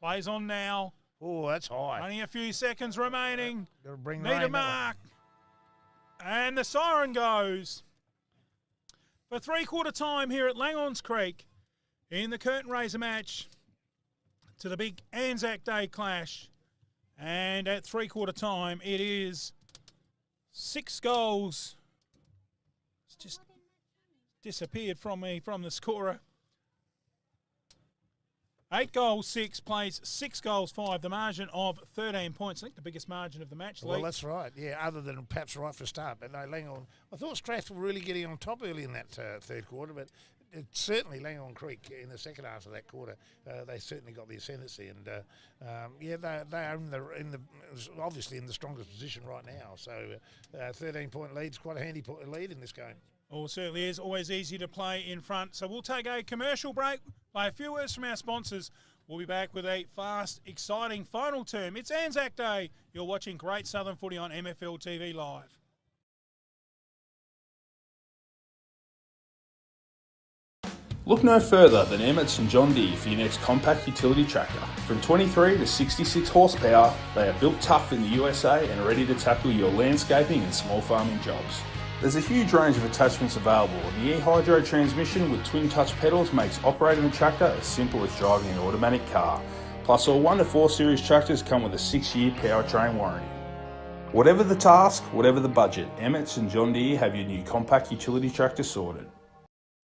Plays on now. Oh, that's high. Only a few seconds remaining. Got to bring Need a rain, that mark. And the siren goes. For three-quarter time here at Langhorne's Creek in the curtain raiser match to the big Anzac Day clash. And at three-quarter time, it is 6 goals. It's just disappeared from me, from the scorer. 8 goals, 6 plays, 6 goals, 5. The margin of 13 points. I think the biggest margin of the match. Well, Lee. that's right. Yeah, other than perhaps right for start. But no, Langhorne. I thought Strath were really getting on top early in that third quarter, but certainly Langhorne Creek in the second half of that quarter, they certainly got the ascendancy, and they are in the obviously in the strongest position right now. So 13-point lead is quite a handy lead in this game. Oh, it certainly is. Always easy to play in front. So we'll take a commercial break, play a few words from our sponsors. We'll be back with a fast, exciting final term. It's Anzac Day. You're watching Great Southern Footy on MFL TV Live. Look no further than Emmett's and John Deere for your next compact utility tractor. From 23 to 66 horsepower, they are built tough in the USA and ready to tackle your landscaping and small farming jobs. There's a huge range of attachments available, and the e-hydro transmission with twin touch pedals makes operating a tractor as simple as driving an automatic car. Plus, all 1 to 4 series tractors come with a 6-year powertrain warranty. Whatever the task, whatever the budget, Emmett's and John Deere have your new compact utility tractor sorted.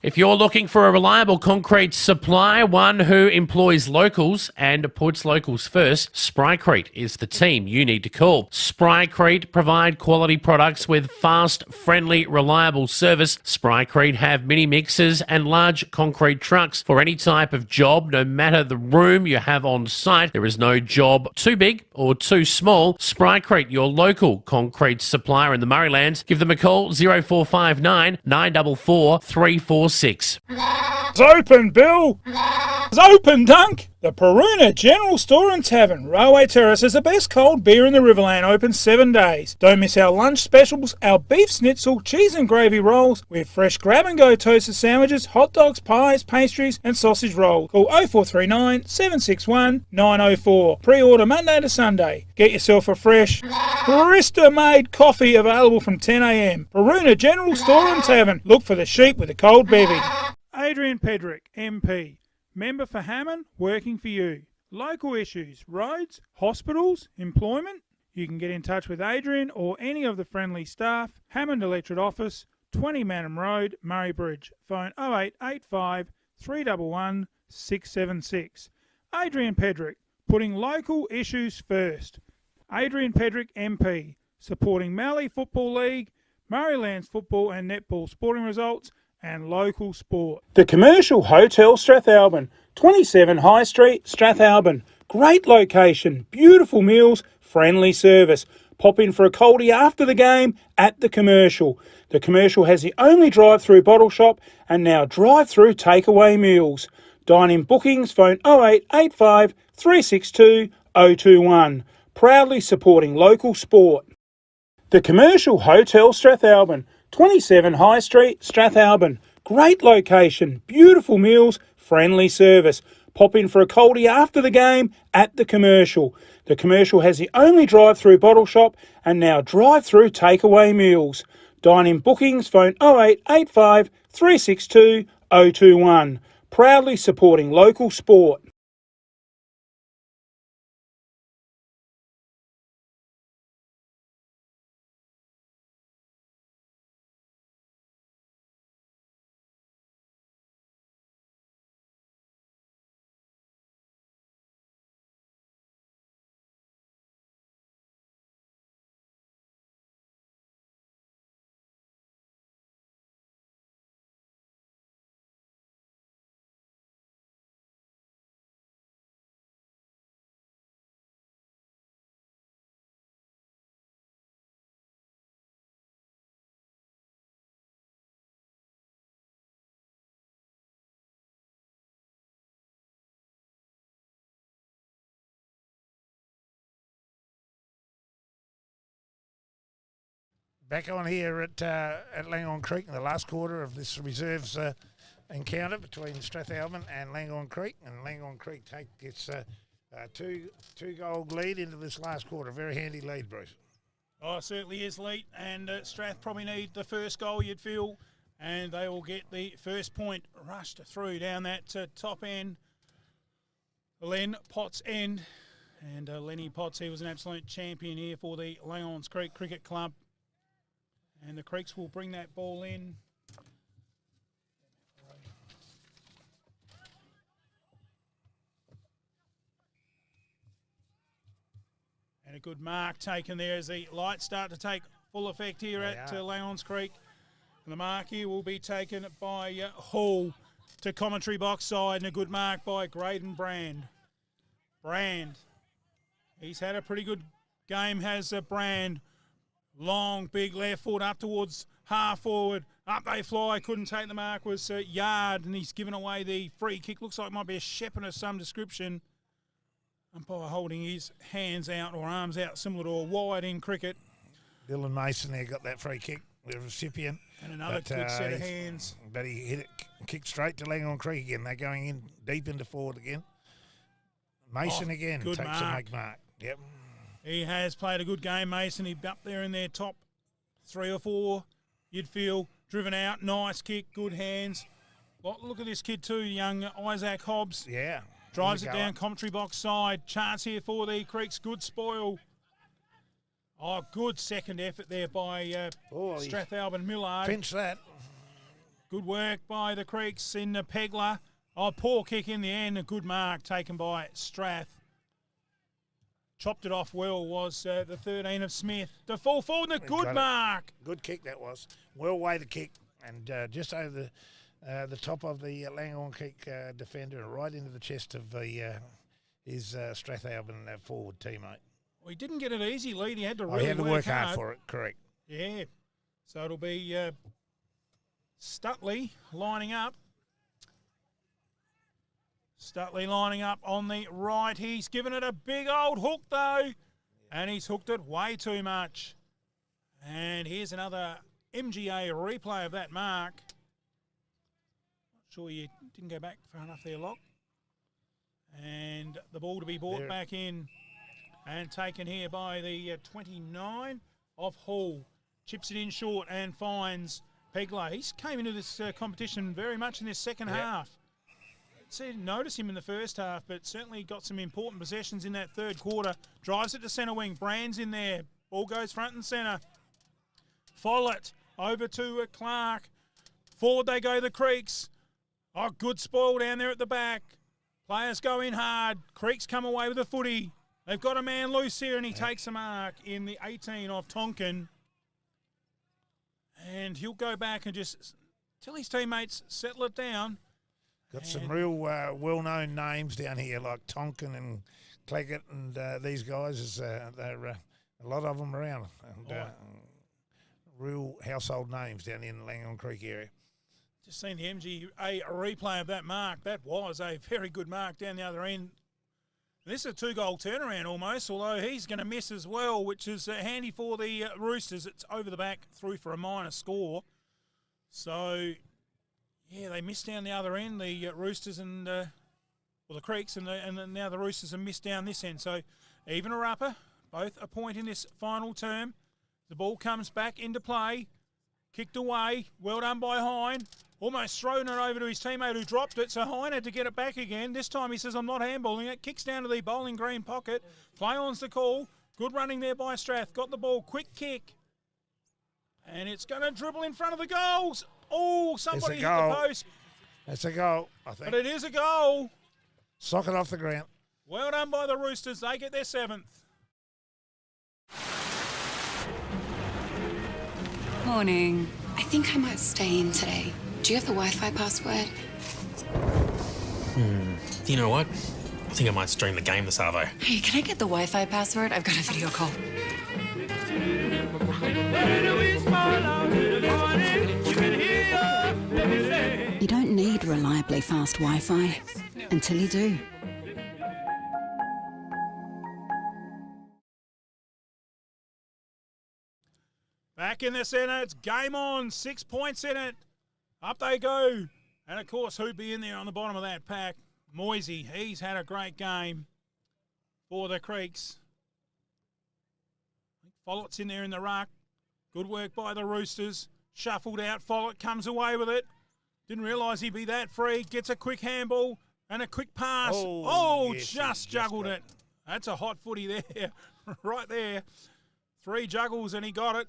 If you're looking for a reliable concrete supply, one who employs locals and puts locals first, Sprycrete is the team you need to call. Sprycrete provide quality products with fast, friendly, reliable service. Sprycrete have mini mixers and large concrete trucks for any type of job, no matter the room you have on site. There is no job too big or too small. Sprycrete, your local concrete supplier in the Murraylands. Give them a call, 0459 944 346. It's open, Bill! It's open, Dunk! The Peruna General Store and Tavern, Railway Terrace, is the best cold beer in the Riverland, open 7 days. Don't miss our lunch specials, our beef schnitzel, cheese and gravy rolls, with fresh grab-and-go toasted sandwiches, hot dogs, pies, pastries and sausage rolls. Call 0439 761 904. Pre-order Monday to Sunday. Get yourself a fresh, barista-made coffee available from 10am. Peruna General Store and Tavern. Look for the sheep with a cold bevy. Adrian Pedrick, MP. Member for Hammond, working for you. Local issues, roads, hospitals, employment. You can get in touch with Adrian or any of the friendly staff. Hammond Electorate Office, 20 Manham Road, Murray Bridge. Phone 0885 311 676. Adrian Pedrick, putting local issues first. Adrian Pedrick, MP, supporting Mallee Football League, Murraylands football and netball sporting results, and local sport. The Commercial Hotel Strathalbyn, 27 High Street, Strathalbyn. Great location, beautiful meals, friendly service. Pop in for a coldie after the game at The Commercial. The Commercial has the only drive-through bottle shop and now drive-through takeaway meals. Dine-in bookings, phone 0885 362 021. Proudly supporting local sport. The Commercial Hotel Strathalbyn, 27 High Street, Strathalbyn. Great location, beautiful meals, friendly service. Pop in for a coldie after the game at The Commercial. The Commercial has the only drive-through bottle shop and now drive-through takeaway meals. Dine-in bookings, phone 0885 362 021. Proudly supporting local sport. Back on here at Langhorne Creek in the last quarter of this reserves encounter between Strathalbyn and Langhorne Creek. And Langhorne Creek take its two-goal lead into this last quarter. Very handy lead, Bruce. Oh, it certainly is, Leet. And Strath probably need the first goal, you'd feel. And they will get the first point rushed through down that top end. Len Potts end. And Lenny Potts, he was an absolute champion here for the Langhorne Creek Cricket Club. And the Creeks will bring that ball in. And a good mark taken there as the lights start to take full effect here at Langhorne Creek. And the mark here will be taken by Hall to commentary box side, and a good mark by Graydon Brand. Brand, he's had a pretty good game, has Brand. Long, big left foot up towards half forward. Up they fly. Couldn't take the mark. Was Yard, and he's given away the free kick. Looks like it might be a shepherd of some description. Umpire holding his hands out or arms out, similar to a wide in cricket. Dylan Mason there got that free kick, the recipient. And another good set of hands. But he hit it, kicked straight to Langhorne Creek again. They're going in deep into forward again. Mason again good takes a make mark. Yep. He has played a good game, Mason. He's up there in their top 3 or 4. You'd feel driven out. Nice kick, good hands. Look at this kid too, young Isaac Hobbs. Yeah. Drives it down, commentary box side. Chance here for the Creeks. Good spoil. Oh, good second effort there by Strathalbyn Millard. Pinch that. Good work by the Creeks in the Pegler. Oh, poor kick in the end. A good mark taken by Strath. Chopped it off well was the 13 of Smith. The full forward and a good mark. Good kick that was. Well weighted kick. And just over the top of the Langhorne Creek defender and right into the chest of his Strathalbyn forward teammate. Well, he didn't get it easy, Lee. He had to really he had to work hard for it, correct. Yeah. So it'll be Stutley lining up. Stutley lining up on the right. He's given it a big old hook, though. And he's hooked it way too much. And here's another MGA replay of that mark. Not sure you didn't go back far enough there, Lock. And the ball to be brought back in and taken here by the 29 of Hall. Chips it in short and finds Pegler. He's came into this competition very much in this second half. Didn't notice him in the first half, but certainly got some important possessions in that third quarter. Drives it to centre wing. Brand's in there. Ball goes front and centre. Follett over to Clark. Forward they go, the Creeks. Oh, good spoil down there at the back. Players go in hard. Creeks come away with a footy. They've got a man loose here, and he takes a mark in the 18 of Tonkin. And he'll go back and just tell his teammates, settle it down. Got some real well-known names down here, like Tonkin and Claggett and these guys. They're a lot of them around. And real household names down in the Langhorne Creek area. Just seen the MGA replay of that mark. That was a very good mark down the other end. This is a 2-goal turnaround almost, although he's going to miss as well, which is handy for the Roosters. It's over the back, through for a minor score. So, yeah, they missed down the other end, the Roosters and the Creeks, and then now the Roosters have missed down this end. So, even or upper, both a point in this final term. The ball comes back into play, kicked away, well done by Hine. Almost thrown it over to his teammate who dropped it, so Hine had to get it back again. This time he says, I'm not handballing it. Kicks down to the bowling green pocket. Play on's the call. Good running there by Strath. Got the ball. Quick kick. And it's going to dribble in front of the goals. Oh, somebody hit the post. It's a goal, I think. But it is a goal. Sock it off the ground. Well done by the Roosters. They get their 7th. Morning. I think I might stay in today. Do you have the Wi-Fi password? You know what? I think I might stream the game this arvo. Hey, can I get the Wi-Fi password? I've got a video call. You don't need reliably fast Wi-Fi until you do. Back in the centre, it's game on. 6 points in it. Up they go. And, of course, who'd be in there on the bottom of that pack? Moisey. He's had a great game for the Creeks. Follett's in there in the ruck. Good work by the Roosters. Shuffled out. Follett comes away with it. Didn't realise he'd be that free. Gets a quick handball and a quick pass. Yes, just juggled it. That's a hot footy there. Right there. 3 juggles and he got it.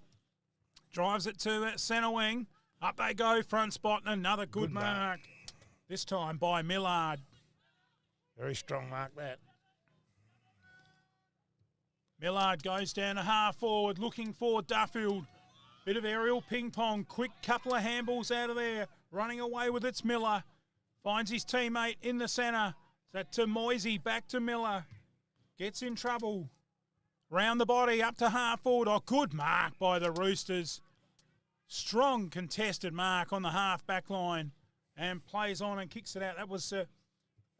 Drives it to centre wing. Up they go. Front spot and another good mark. This time by Millard. Very strong mark, that. Millard goes down to half forward, looking for Duffield. Bit of aerial ping pong. Quick couple of handballs out of there. Running away with it's Miller. Finds his teammate in the centre. That to Moisey, back to Miller. Gets in trouble. Round the body, up to half forward. Oh, good mark by the Roosters. Strong contested mark on the half back line. And plays on and kicks it out. That was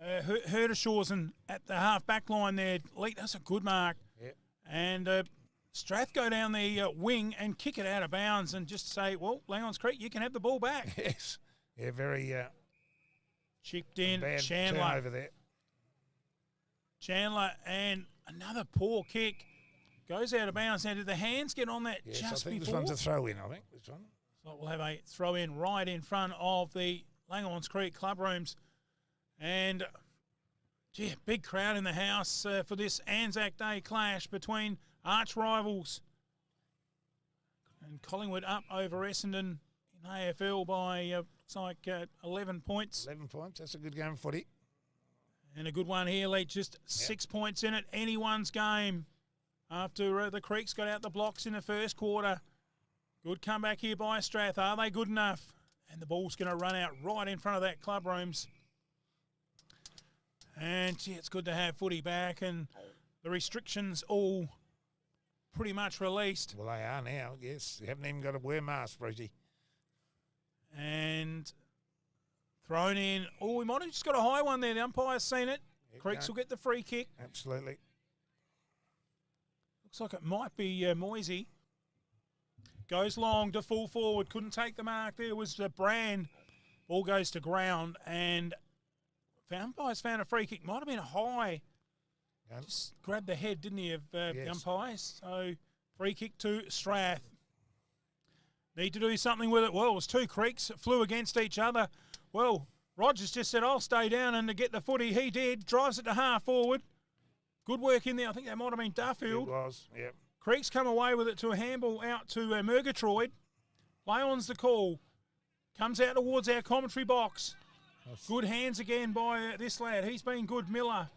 Herdeshaw's at the half back line there. That's a good mark. Yep. And Strath go down the wing and kick it out of bounds and just say, well, Langhorne Creek, you can have the ball back. Yes. Yeah, very chipped in. bad Chandler over there. Chandler and another poor kick. Goes out of bounds. Now, did the hands get on that Yes, just I think before? this one's a throw in, I think. This one. So we'll have a throw in right in front of the Langhorne Creek club rooms. And, gee, big crowd in the house for this Anzac Day clash between arch rivals. And Collingwood up over Essendon in AFL by, looks like 11 points. 11 points. That's a good game of footy. And a good one here, Lee. Just 6 points in it. Anyone's game after the Creeks got out the blocks in the first quarter. Good comeback here by Strath. Are they good enough? And the ball's going to run out right in front of that club rooms. And, gee, it's good to have footy back and the restrictions all pretty much released. Well, they are now, yes. You haven't even got to wear masks, Brucey. And thrown in. Oh, we might have just got a high one there. The umpire's seen it. Creeks will get the free kick. Absolutely. Looks like it might be Moisey. Goes long to full forward. Couldn't take the mark. There was Brand. Ball goes to ground and umpires found a free kick. Might have been a high. Just grabbed the head, didn't he, of the umpires? So free kick to Strath. Need to do something with it. Well, it was 2 Creeks that flew against each other. Well, Rogers just said, I'll stay down and to get the footy. He did. Drives it to half forward. Good work in there. I think that might have been Duffield. It was, yep. Creeks come away with it to a handball out to Murgatroyd. Play on's the call. Comes out towards our commentary box. Good hands again by this lad. He's been good, Miller.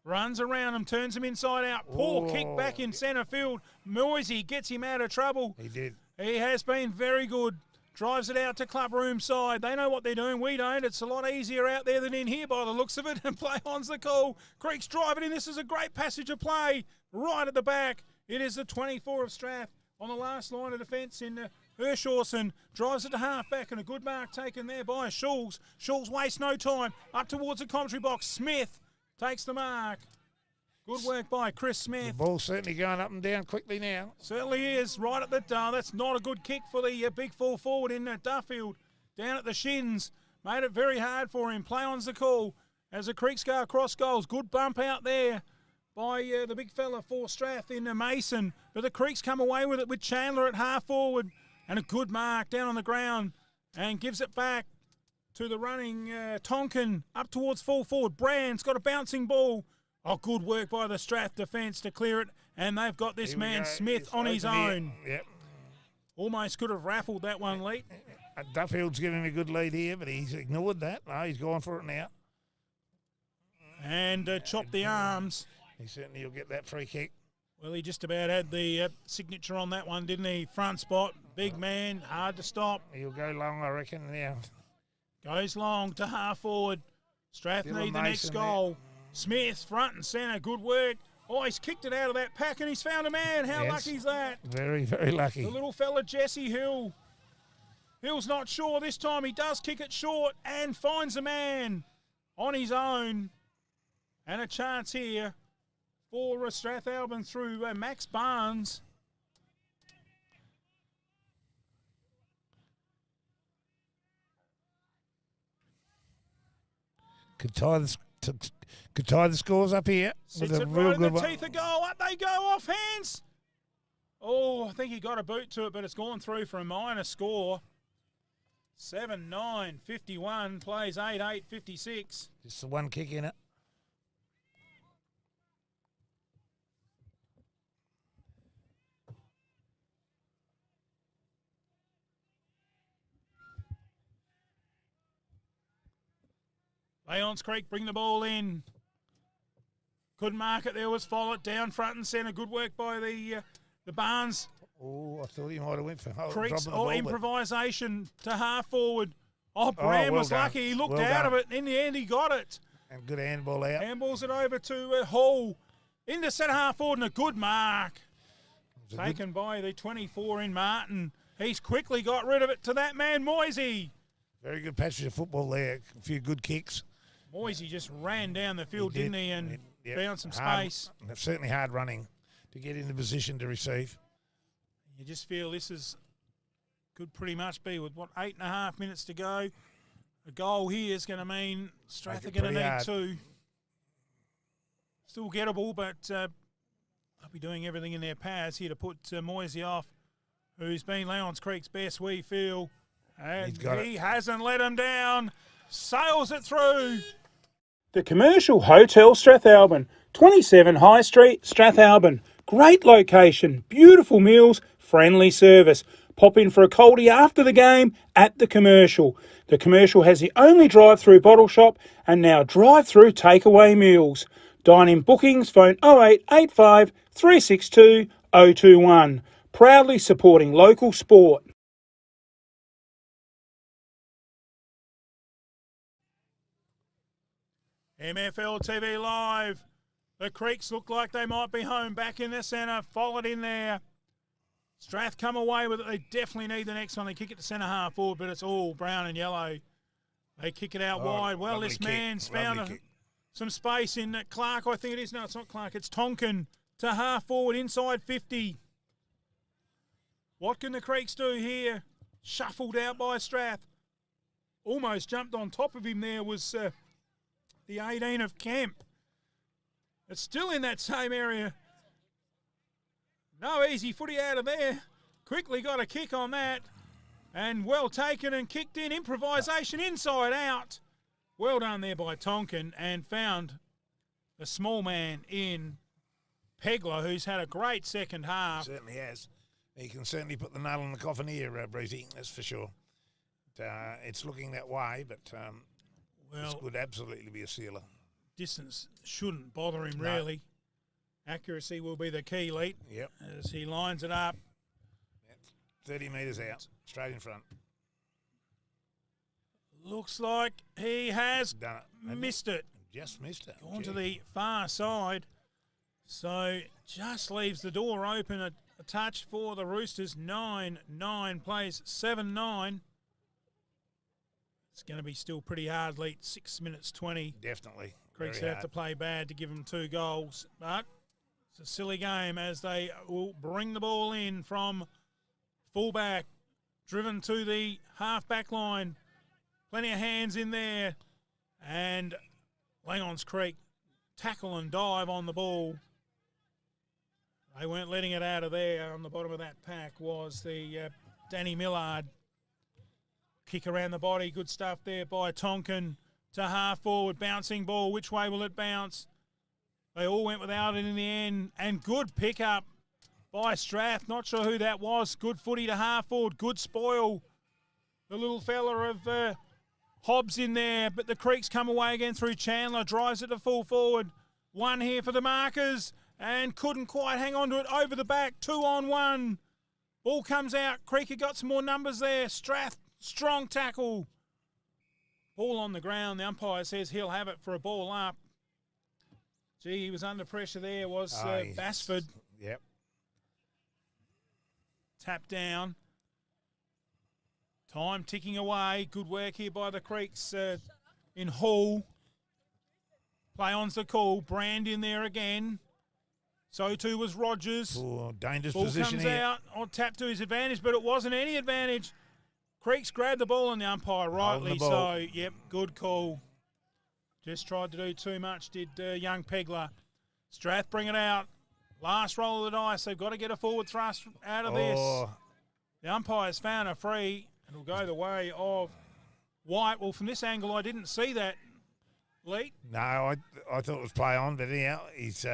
Runs around him, turns him inside out. Poor kick back in centre field. Moisey gets him out of trouble. He did. He has been very good. Drives it out to club room side. They know what they're doing. We don't. It's a lot easier out there than in here by the looks of it. And play on's the call. Creeks drive it in. This is a great passage of play. Right at the back. It is the 24 of Strath on the last line of defence in Hershawson. Drives it to half back and a good mark taken there by Schulz. Schulz wastes no time. Up towards the commentary box. Smith takes the mark. Good work by Chris Smith. The ball's certainly going up and down quickly now. Certainly is. Right at the that's not a good kick for the big full forward in Duffield. Down at the shins. Made it very hard for him. Play on's the call as the Creeks go across goals. Good bump out there by the big fella for Strath in Mason. But the Creeks come away with it with Chandler at half forward. And a good mark down on the ground. And gives it back to the running Tonkin up towards full forward. Brand's got a bouncing ball. Oh, good work by the Strath defence to clear it. And they've got this man Smith on his own. Yep. Almost could have raffled that one, Lee. Duffield's giving a good lead here, but he's ignored that. No, he's going for it now. And chopped the arms. He certainly will get that free kick. Well, he just about had the signature on that one, didn't he? Front spot, big man, hard to stop. He'll go long, I reckon, now. Goes long to half forward. Strath need the next goal. There. Smith, front and centre, good work. Oh, he's kicked it out of that pack and he's found a man. How lucky is that? Very, very lucky. The little fella, Jesse Hill. Hill's not sure this time. He does kick it short and finds a man on his own. And a chance here for Strathalbyn through Max Barnes. Could tie the scores up here with Sits a it real right in good the one. teeth of goal. Up they go, off hands. Oh, I think he got a boot to it, but it's gone through for a minor score. 7-9, 51, plays 8-8, 56. Just the one kick in it. Leon's Creek bring the ball in. Good mark it there was Follett down front and centre. Good work by the Barnes. Oh, I thought he might have went for Creeks, dropping the ball, but- improvisation to half forward. Oh, Brand well was done. lucky. He looked Well out done. of it. In the end, he got it. And good handball out. Handballs it over to Hall. Into centre half forward and a good mark. Taken by the 24 in Martin. He's quickly got rid of it to that man, Moisey. Very good passage of football there. A few good kicks. Moisey just ran down the field, didn't he, and found some space. Certainly hard running to get into position to receive. You just feel this could pretty much be with, 8.5 minutes to go. A goal here is going to mean Strath are going to need two. Still gettable, but they'll be doing everything in their powers here to put Moisey off, who's been Leon's Creek's best, we feel. And he hasn't let him down. Sails it through. The Commercial Hotel Strathalbyn, 27 High Street, Strathalbyn. Great location, beautiful meals, friendly service. Pop in for a coldie after the game at the Commercial. The Commercial has the only drive-through bottle shop and now drive-through takeaway meals. Dine-in bookings, phone 0885 362 021. Proudly supporting local sport. MFL TV Live. The Creeks look like they might be home. Back in the centre. Followed in there. Strath come away with it. They definitely need the next one. They kick it to centre half forward, but it's all brown and yellow. They kick it out wide. Well, this man's found some space in Clark, I think it is. No, it's not Clark. It's Tonkin to half forward, inside 50. What can the Creeks do here? Shuffled out by Strath. Almost jumped on top of him there was the 18 of Kemp. It's still in that same area. No easy footy out of there. Quickly got a kick on that. And well taken and kicked in. Improvisation inside out. Well done there by Tonkin, and found the small man in Pegler, who's had a great second half. Certainly has. He can certainly put the nail in the coffin here, Breezy, that's for sure. It's looking that way, but this could absolutely be a sealer. Distance shouldn't bother him, really. Accuracy will be the key, Leet. Yep. As he lines it up. 30 metres out, straight in front. Looks like he has done it. Missed it. Just missed it. Gone to the far side. So just leaves the door open a touch for the Roosters. 9-9 plays 7-9. It's going to be still pretty hard, Leet. 6 minutes 20. Definitely. Creeks have to play bad to give them 2 goals. But it's a silly game as they will bring the ball in from fullback. Driven to the half-back line. Plenty of hands in there. And Langhorne's Creek tackle and dive on the ball. They weren't letting it out of there. On the bottom of that pack was the Danny Millard. Kick around the body. Good stuff there by Tonkin to half forward. Bouncing ball. Which way will it bounce? They all went without it in the end. And good pickup by Strath. Not sure who that was. Good footy to half forward. Good spoil. The little fella of Hobbs in there. But the Creeks come away again through Chandler. Drives it to full forward. One here for the markers. And couldn't quite hang on to it over the back. 2-on-1. Ball comes out. Creeker got some more numbers there. Strath, strong tackle. Ball on the ground. The umpire says he'll have it for a ball up. Gee, he was under pressure there. Was Basford. Yep. Tap down. Time ticking away. Good work here by the Creeks in Hall. Play on's the call. Brand in there again. So too was Rogers. Dangerous ball position comes here. out on tap to his advantage, but it wasn't any advantage. Creeks grabbed the ball and the umpire rightly the ball. so. Yep, good call. Just tried to do too much, did young Pegler. Strath bring it out. Last roll of the dice. They've got to get a forward thrust out of this. The umpire's found a free, and it'll go the way of White. Well, from this angle, I didn't see that, Lee. No, I thought it was play on, but anyhow, he's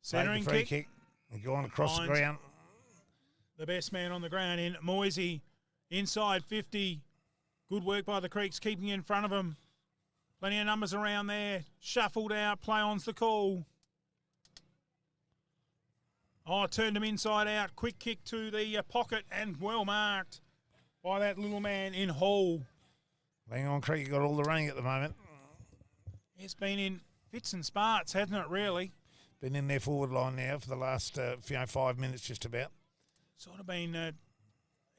centering free kick. He's gone across the ground. The best man on the ground in Moisey. Inside 50. Good work by the Creeks, keeping in front of him. Plenty of numbers around there. Shuffled out. Play on's the call. Oh, turned him inside out. Quick kick to the pocket and well marked by that little man in Hall. Langhorne Creek got all the running at the moment. It's been in fits and starts, hasn't it, really? Been in their forward line now for the last 5 minutes just about. Sort of been,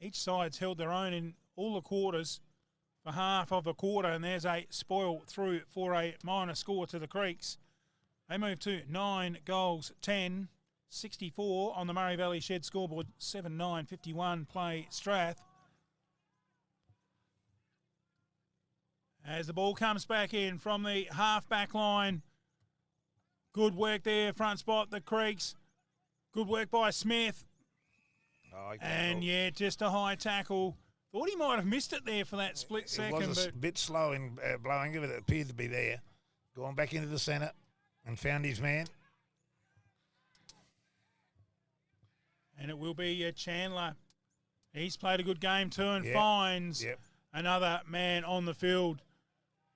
each side's held their own in all the quarters for half of a quarter, and there's a spoil through for a minor score to the Creeks. They move to 9 goals, 10. 64 on the Murray Valley Shed scoreboard, 7-9-51 play Strath. As the ball comes back in from the half-back line. Good work there, front spot, the Creeks. Good work by Smith. Just a high tackle. Thought he might have missed it there for that split second. It was a bit slow in blowing it, but it appeared to be there. Gone back into the centre and found his man. And it will be Chandler. He's played a good game too and finds another man on the field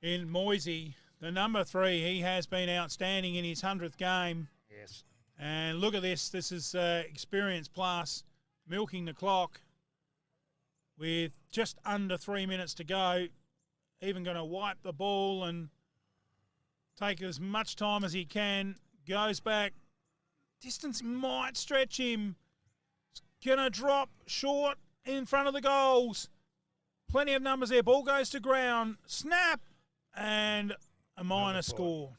in Moisey. The number 3, he has been outstanding in his 100th game. Yes. And look at this. This is experience plus, milking the clock with just under 3 minutes to go. Even going to wipe the ball and take as much time as he can. Goes back. Distance might stretch him. Gonna drop short in front of the goals. Plenty of numbers there. Ball goes to ground. Snap. And a minor score.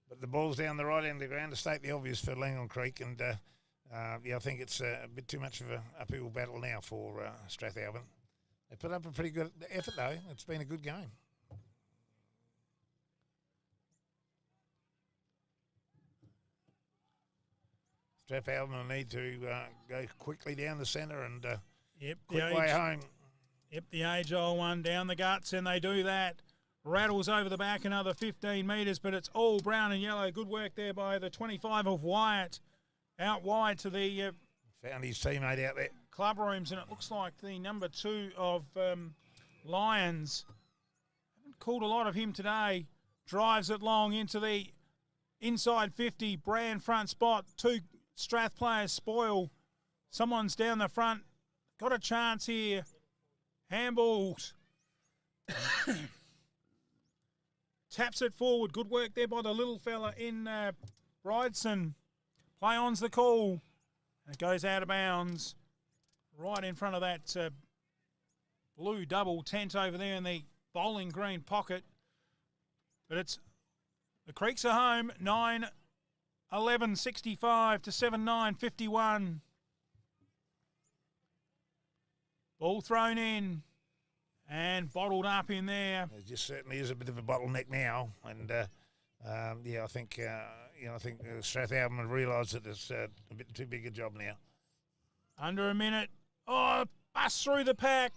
But the ball's down the right end of the ground to state the obvious for Langhorne Creek. And, I think it's a bit too much of an uphill battle now for Strathalbyn. They put up a pretty good effort, though. It's been a good game. Strathalbyn will need to go quickly down the centre and quick way home. Yep, the age-old one down the guts, and they do that. Rattles over the back another 15 metres, but it's all brown and yellow. Good work there by the 25 of Wyatt. Out wide to the... found his teammate out there. Club rooms, and it looks like the number 2 of Lions. Haven't called a lot of him today. Drives it long into the inside 50. Brand front spot. 2 Strath players spoil. Someone's down the front. Got a chance here. Handballs. Taps it forward. Good work there by the little fella in Bridson. Play on's the call. And it goes out of bounds. Right in front of that blue double tent over there in the bowling green pocket. But it's the Creeks are home. 9-11-65 to 7-9-51. Ball thrown in and bottled up in there. There just certainly is a bit of a bottleneck now, and I think Strathalbyn have realised that it's a bit too big a job now. Under a minute. Oh, bust through the pack.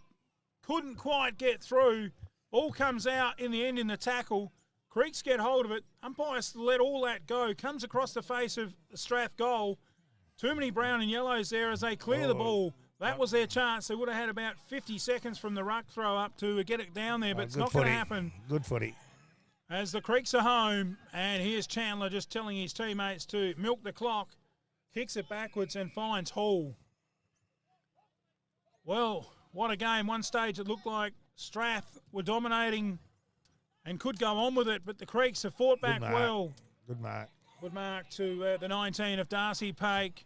Couldn't quite get through. Ball comes out in the end in the tackle. Creeks get hold of it. Umpires let all that go. Comes across the face of the Strath goal. Too many brown and yellows there as they clear the ball. That was their chance. They would have had about 50 seconds from the ruck throw up to get it down there, but it's not going to happen. Good footy. As the Creeks are home, and here's Chandler just telling his teammates to milk the clock. Kicks it backwards and finds Hall. Well, what a game. One stage it looked like Strath were dominating and could go on with it, but the Creeks have fought back well. Good mark. Good mark to the 19 of Darcy Pake.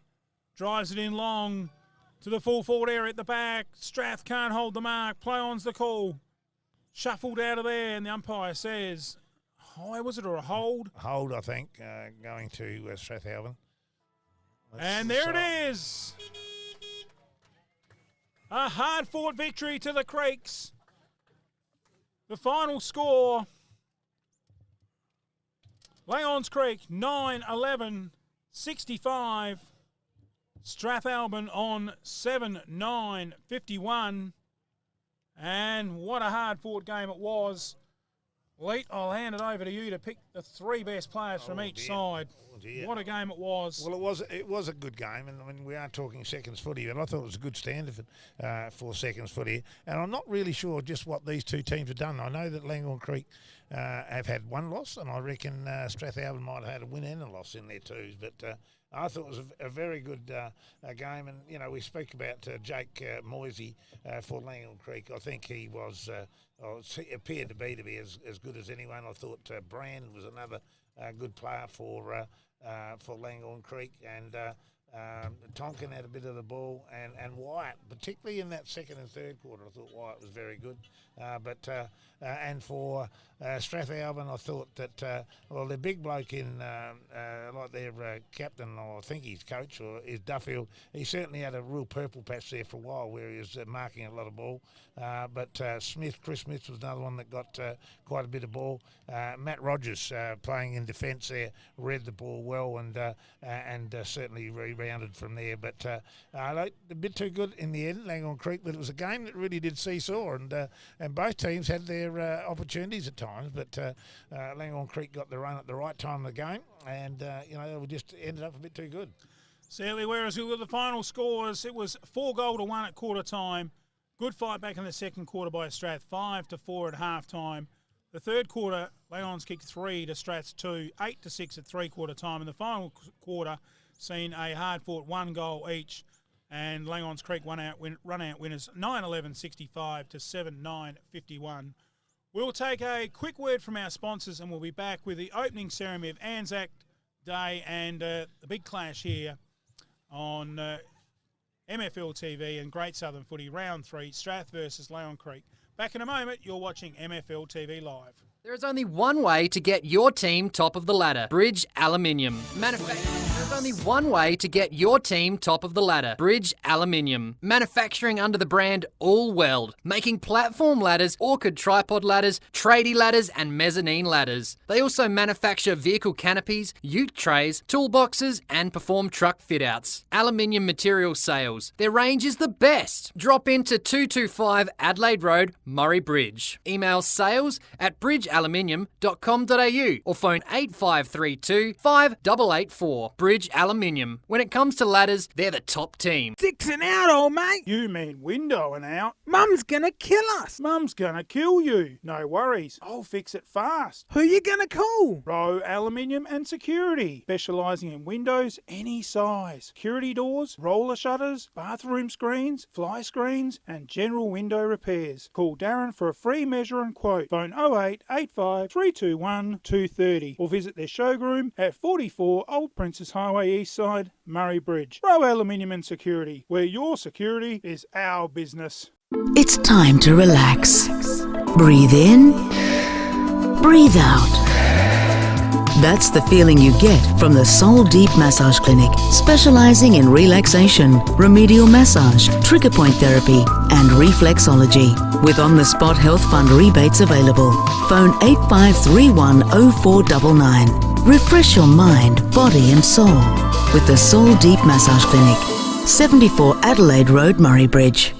Drives it in long to the full forward area at the back. Strath can't hold the mark. Play on's the call. Shuffled out of there, and the umpire says, high was it or a hold? Hold, I think, going to Strathalbyn. And there it is. A hard-fought victory to the Creeks. The final score Langhorne Creek 9-11-65. Strathalbyn on 7-9-51. And what a hard-fought game it was. Leet, I'll hand it over to you to pick the three best players from each side. What a game it was. Well, it was a good game, and I mean, we are talking seconds footy, and I thought it was a good standard for seconds footy. And I'm not really sure just what these two teams have done. I know that Langhorne Creek have had one loss, and I reckon Strathalbyn might have had a win and a loss in their twos. But I thought it was a very good game, and you know, we speak about Jake Moisey for Langhorne Creek. I think he was he appeared to be as good as anyone. I thought Brand was another good player for Langhorne Creek, and Tonkin had a bit of the ball, and Wyatt, particularly in that second and third quarter, I thought Wyatt was very good. And for Strathalbyn, I thought that the big bloke in like their captain, or I think his coach, or is Duffield, he certainly had a real purple patch there for a while where he was marking a lot of ball. But Chris Smith was another one that got quite a bit of ball. Matt Rogers playing in defence there read the ball well and certainly rebounded from there. But a bit too good in the end, Langhorne Creek. But it was a game that really did seesaw, and both teams had their opportunities at times. But Langhorne Creek got the run at the right time of the game, and they just ended up a bit too good. Sadly, whereas you look at the final scores, it was 4-1 at quarter time. Good fight back in the second quarter by Strath, 5-4 at half time. The third quarter, Langhorne's kicked 3 to Strath's 2, 8-6 at three-quarter time. And the final quarter seen a hard-fought 1 goal each. And Langhorne's Creek run out winners 9-11-65 to 7-9-51. We'll take a quick word from our sponsors, and we'll be back with the opening ceremony of Anzac Day and the big clash here on MFL TV and Great Southern Footy, Round 3, Strath versus Langhorne Creek. Back in a moment, you're watching MFL TV Live. There is only one way to get your team top of the ladder. Bridge Aluminium. There's only one way to get your team top of the ladder. Bridge Aluminium. Manufacturing under the brand All Weld. Making platform ladders, orchid tripod ladders, tradie ladders and mezzanine ladders. They also manufacture vehicle canopies, ute trays, toolboxes and perform truck fit-outs. Aluminium material sales. Their range is the best. Drop into 225 Adelaide Road, Murray Bridge. Email sales@bridgealuminium.com.au or phone 8532 5884. Bridge Aluminium. When it comes to ladders, they're the top team. Dixon out, old mate. You mean windowing out? Mum's gonna kill us. Mum's gonna kill you. No worries. I'll fix it fast. Who you gonna call? Rowe Aluminium and Security. Specialising in windows any size. Security doors, roller shutters, bathroom screens, fly screens and general window repairs. Call Darren for a free measure and quote. Phone 0885 321 230 or visit their showroom at 44 Old Princess Highway East Side, Murray Bridge. Rowe Aluminium and Security, where your security is our business. It's time to relax. Breathe in, breathe out. That's the feeling you get from the Soul Deep Massage Clinic, specializing in relaxation, remedial massage, trigger point therapy, and reflexology. With on-the-spot health fund rebates available. Phone 8531 0499. Refresh your mind, body and soul with the Soul Deep Massage Clinic, 74 Adelaide Road, Murray Bridge.